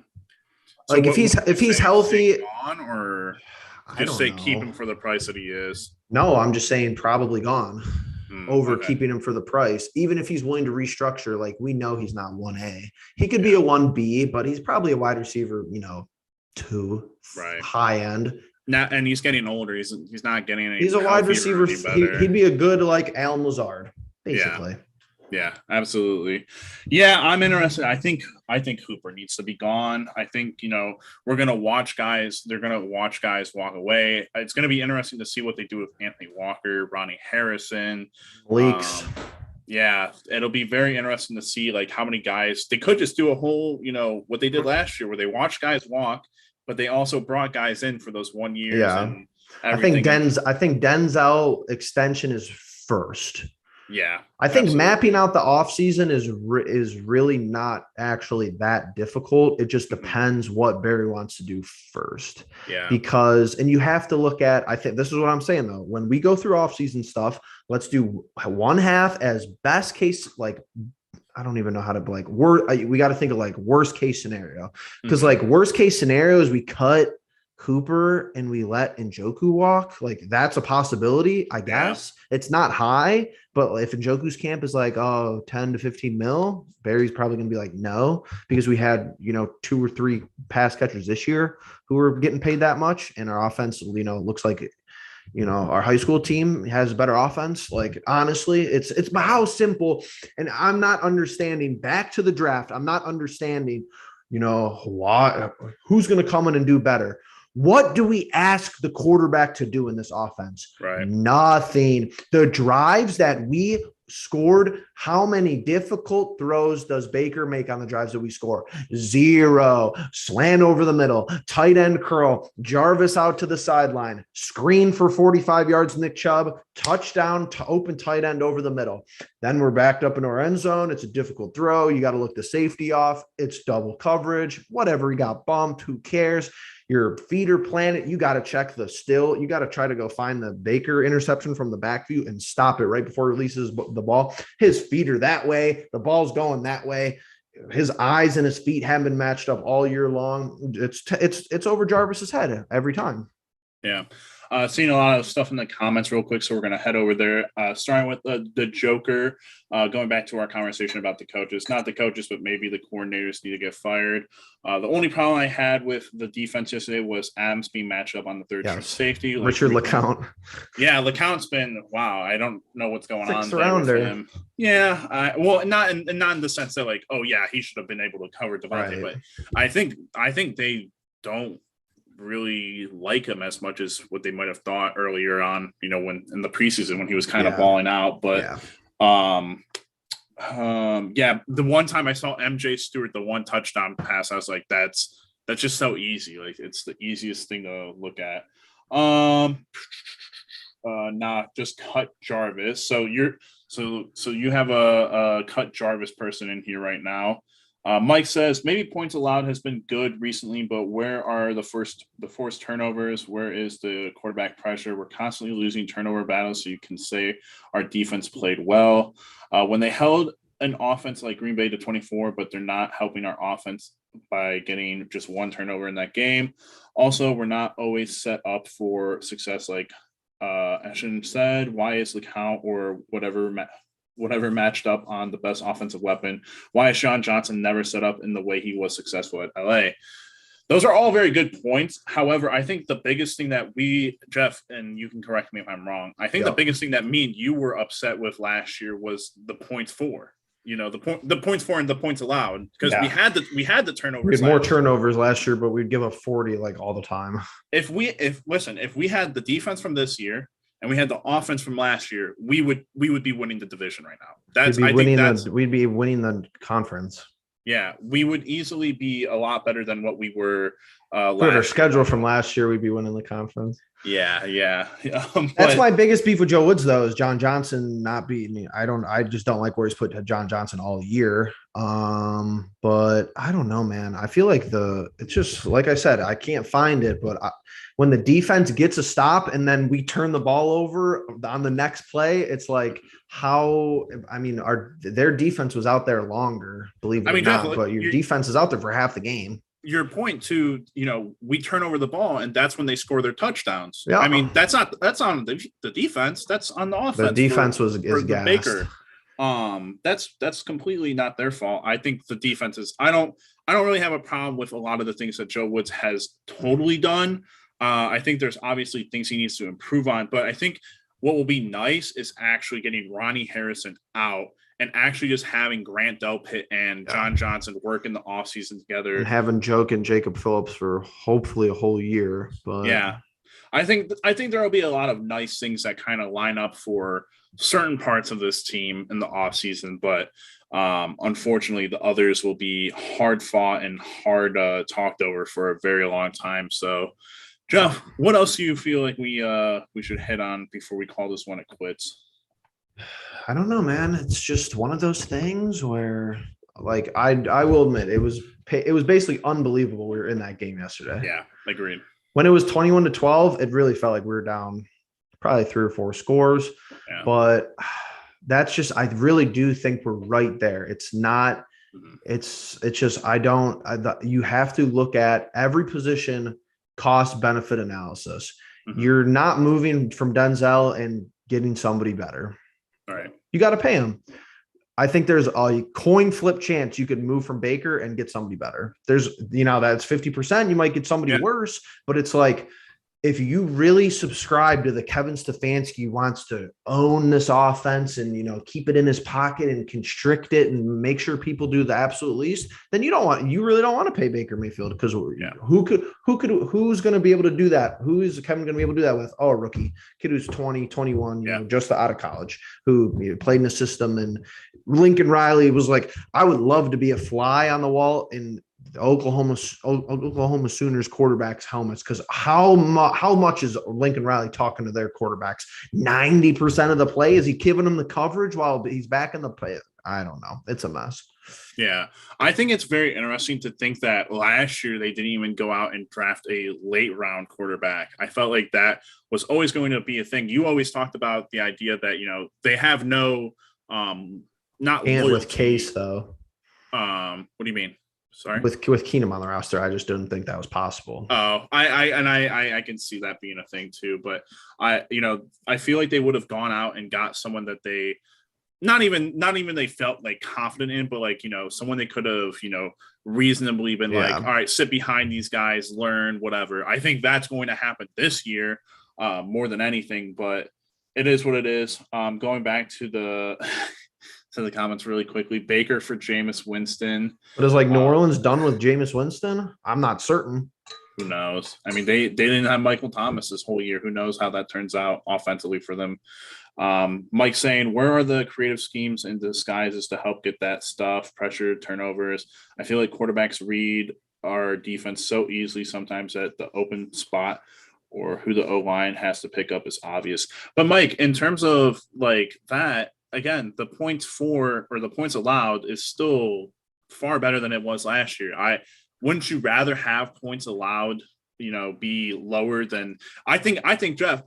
Like, if he's healthy, gone, or just say keep him for the price that he is. No, I'm just saying probably gone. Keeping him for the price, even if he's willing to restructure. Like, we know he's not 1A. He could be a 1B, but he's probably a wide receiver, 2, right, high end. Now, and he's getting older. He's not getting any. He's a wide receiver. He'd be a good like Allen Lazard, basically. Yeah, absolutely. Yeah, I'm interested. I think Hooper needs to be gone. I think, we're going to watch guys. They're going to watch guys walk away. It's going to be interesting to see what they do with Anthony Walker, Ronnie Harrison. Leaks. Yeah, it'll be very interesting to see like how many guys. They could just do a whole, what they did last year where they watched guys walk, but they also brought guys in for those 1 year. Yeah. And I think Denzel extension is first. Yeah, I think absolutely. Mapping out the offseason is really not actually that difficult. It just depends what Barry wants to do first. Yeah. And you have to look at, I think this is what I'm saying though. When we go through offseason stuff, let's do one half as best case, like, I don't even know how to like we got to think of like worst case scenario. Because like worst case scenario is we cut Cooper and we let Njoku walk. Like, that's a possibility, I guess. Yeah. It's not high, but if Njoku's camp is like, 10 to 15 mil, Barry's probably going to be like, no, because we had, 2 or 3 pass catchers this year who were getting paid that much. And our offense, looks like, our high school team has a better offense. Like, honestly, it's how simple. And I'm not understanding back to the draft. I'm not understanding, who's going to come in and do better. What do we ask the quarterback to do in this offense? Right. Nothing. The drives that we scored. How many difficult throws does Baker make on the drives that we score? Zero. Slant over the middle, tight end curl, Jarvis out to the sideline, screen for 45 yards, Nick Chubb, touchdown to open tight end over the middle. Then we're backed up in our end zone. It's a difficult throw. You got to look the safety off. It's double coverage, whatever. He got bumped. Who cares? Your feeder planet, you got to check the still. You got to try to go find the Baker interception from the back view and stop it right before he releases the ball. His feet are that way. The ball's going that way. His eyes and his feet haven't been matched up all year long. It's over Jarvis's head every time. Yeah. Seeing a lot of stuff in the comments real quick, so we're going to head over there. Starting with the Joker, going back to our conversation about the coaches. Not the coaches, but maybe the coordinators need to get fired. The only problem I had with the defense yesterday was Adams being matched up on the third string safety. Like, Richard LeCount. Yeah, LeCount's been, wow, I don't know what's going on there with him. Yeah, well, not in the sense that, like, oh, yeah, he should have been able to cover Devontae, but I think they don't really like him as much as what they might have thought earlier on, when in the preseason when he was kind of balling out. But the one time I saw MJ Stewart, the one touchdown pass, I was like, that's just so easy. Like, it's the easiest thing to look at. Just cut Jarvis. So you have a cut Jarvis person in here right now. Mike says maybe points allowed has been good recently, but where are the forced turnovers? Where is the quarterback pressure? We're constantly losing turnover battles, so you can say our defense played well. When they held an offense like Green Bay to 24, but they're not helping our offense by getting just one turnover in that game. Also, we're not always set up for success, like Ashton said. Why is LeCount or whatever matched up on the best offensive weapon? Why is Sean Johnson never set up in the way he was successful at LA? Those are all very good points. However, I think the biggest thing that Jeff, and you can correct me if I'm wrong, I think the biggest thing that me and you were upset with last year was the points for. The points for and the points allowed, because we had the turnovers. We had more turnovers last year, but we'd give up 40 like all the time. If we had the defense from this year and we had the offense from last year, we would be winning the division right now. We'd be winning the conference. Yeah, we would easily be a lot better than what we were. Our schedule from last year, we'd be winning the conference. Yeah. That's my biggest beef with Joe Woods, though, is John Johnson not beating. I just don't like where he's put John Johnson all year. But I don't know, man. I feel like it's just like I said, I can't find it. But when the defense gets a stop and then we turn the ball over on the next play, it's like their defense was out there longer, believe it or not. But your defense is out there for half the game. Your point too, we turn over the ball and that's when they score their touchdowns. Yeah. I mean, that's on the defense. That's on the offense. The defense is gassed. Baker. That's completely not their fault. I think the defense is. I don't really have a problem with a lot of the things that Joe Woods has totally done. I think there's obviously things he needs to improve on, but I think what will be nice is actually getting Ronnie Harrison out and actually just having Grant Delpit and John Johnson work in the offseason together. And having Joke and Jacob Phillips for hopefully a whole year. But yeah, I think there will be a lot of nice things that kind of line up for certain parts of this team in the offseason, but unfortunately the others will be hard fought and hard talked over for a very long time. So Jeff, what else do you feel like we should hit on before we call this one a quits? I don't know, man. It's just one of those things where, like, I will admit it was basically unbelievable. We were in that game yesterday. Yeah, agreed. When it was 21-12, it really felt like we were down probably 3 or 4 scores. Yeah. But that's just, I really do think we're right there. It's not. It's just you have to look at every position cost benefit analysis. Mm-hmm. You're not moving from Denzel and getting somebody better. All right. You got to pay him. I think there's a coin flip chance you could move from Baker and get somebody better. There's, that's 50%. You might get somebody worse, but it's like if you really subscribe to the Kevin Stefanski wants to own this offense and, keep it in his pocket and constrict it and make sure people do the absolute least, then you really don't want to pay Baker Mayfield, because who's going to be able to do that? Who is Kevin going to be able to do that with? Oh, a rookie kid who's 20, 21, just out of college, who played in the system. And Lincoln Riley was like, I would love to be a fly on the wall in the Oklahoma Sooners quarterbacks' helmets, because how much is Lincoln Riley talking to their quarterbacks? 90% of the play, is he giving them the coverage while he's back in the play? I don't know. It's a mess. Yeah, I think it's very interesting to think that last year they didn't even go out and draft a late round quarterback. I felt like that was always going to be a thing. You always talked about the idea that they have no not and with Case though. What do you mean? Sorry, with Keenum on the roster, I just didn't think that was possible. Oh, I can see that being a thing too. But I feel like they would have gone out and got someone that they not even they felt like confident in, but like someone they could have reasonably been like, all right, sit behind these guys, learn whatever. I think that's going to happen this year more than anything. But it is what it is. Going back to the. To the comments really quickly. Baker for Jameis Winston. But is New Orleans done with Jameis Winston? I'm not certain. Who knows? I mean, they didn't have Michael Thomas this whole year. Who knows how that turns out offensively for them? Mike saying, where are the creative schemes and disguises to help get that stuff? Pressure, turnovers. I feel like quarterbacks read our defense so easily sometimes at the open spot, or who the O-line has to pick up is obvious. But Mike, in terms of that, again, the points allowed is still far better than it was last year. Wouldn't you rather have points allowed, be lower than I think Jeff,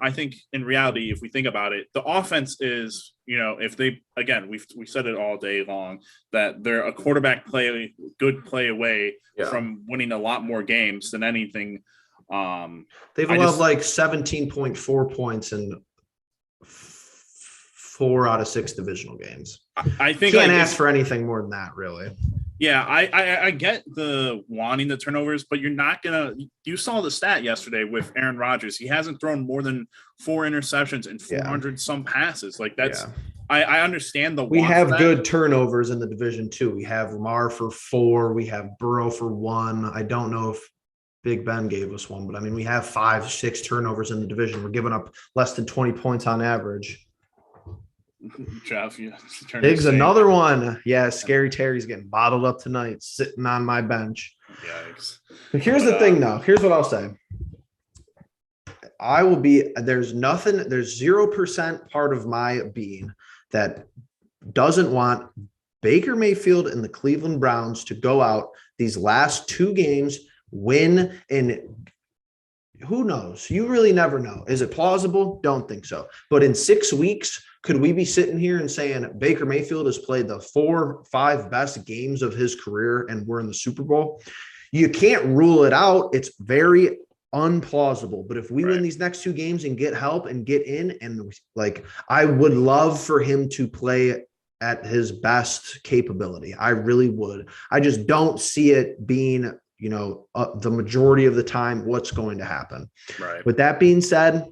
in reality, if we think about it, the offense is, if they, again, we said it all day long that they're a quarterback good play away from winning a lot more games than anything. They've allowed 17.4 points in 4 out of 6 divisional games. I think can't ask for anything more than that, really. Yeah, I get the wanting the turnovers, but you're not gonna. You saw the stat yesterday with Aaron Rodgers. He hasn't thrown more than 4 interceptions and 400 some passes. That's. I understand the. We have good turnovers in the division too. We have Lamar for 4. We have Burrow for 1. I don't know if Big Ben gave us 1, but I mean we have 5, 6 turnovers in the division. We're giving up less than 20 points on average. Jeff, Big's another one. Yeah, Scary Terry's getting bottled up tonight, sitting on my bench. Yikes. But here's the thing, though. Here's what I'll say. There's 0% part of my being that doesn't want Baker Mayfield and the Cleveland Browns to go out these last 2 games, win, and who knows? You really never know. Is it plausible? Don't think so. But in 6 weeks, could we be sitting here and saying Baker Mayfield has played the 4, 5 best games of his career and we're in the Super Bowl? You can't rule it out. It's very unplausible. But if we win these next 2 games and get help and get in, and I would love for him to play at his best capability. I really would. I just don't see it being, the majority of the time what's going to happen. Right. With that being said,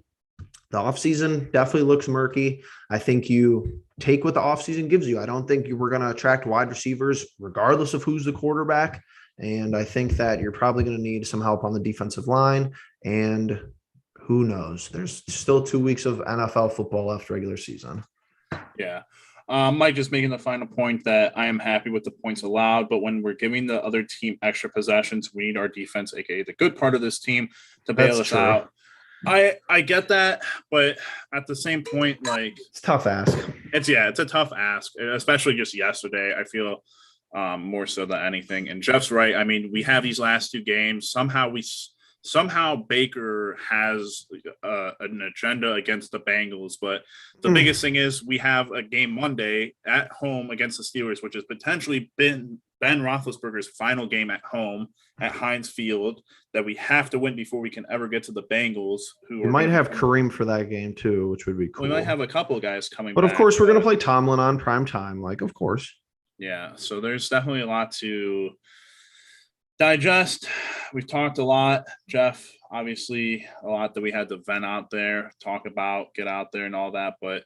the offseason definitely looks murky. I think you take what the offseason gives you. I don't think we're going to attract wide receivers regardless of who's the quarterback. And I think that you're probably going to need some help on the defensive line. And who knows? There's still 2 weeks of NFL football left regular season. Yeah. Mike just making the final point that I am happy with the points allowed, but when we're giving the other team extra possessions, we need our defense, aka the good part of this team, to bail us out. I get that, but at the same point, it's a tough ask. It's a tough ask, especially just yesterday. I feel more so than anything. And Jeff's right. I mean, we have these last 2 games. Somehow Baker has an agenda against the Bengals, but the biggest thing is we have a game Monday at home against the Steelers, which has potentially been Ben Roethlisberger's final game at home at Heinz Field that we have to win before we can ever get to the Bengals. We might have Kareem for that game too, which would be cool. We might have a couple of guys coming back. But of course, we're going to play Tomlin on prime time, of course. Yeah, so there's definitely a lot to digest. We've talked a lot, Jeff. Obviously, a lot that we had to vent out there, talk about, get out there, and all that. But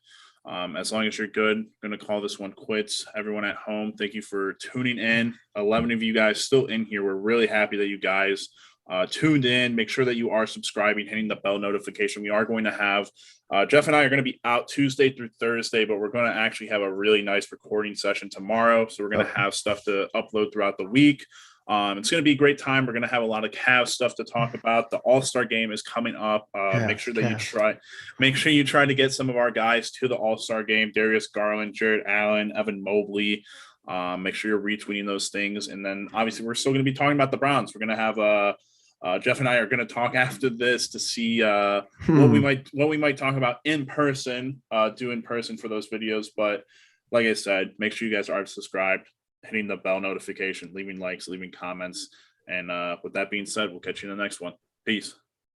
as long as you're good, I'm going to call this one quits. Everyone at home, thank you for tuning in. 11 of you guys still in here. We're really happy that you guys tuned in. Make sure that you are subscribing, hitting the bell notification. We are going to have Jeff and I are going to be out Tuesday through Thursday, but we're going to actually have a really nice recording session tomorrow. So we're going to have stuff to upload throughout the week. It's going to be a great time. We're going to have a lot of Cavs stuff to talk about. The All-Star game is coming up. Make sure that you try to get some of our guys to the All-Star game. Darius Garland, Jared Allen, Evan Mobley. Make sure you're retweeting those things. And then obviously we're still going to be talking about the Browns. We're going to have Jeff and I are going to talk after this to see what we might talk about in person, do in person for those videos. But like I said, make sure you guys are subscribed, hitting the bell notification, leaving likes, leaving comments. And with that being said, we'll catch you in the next one. Peace.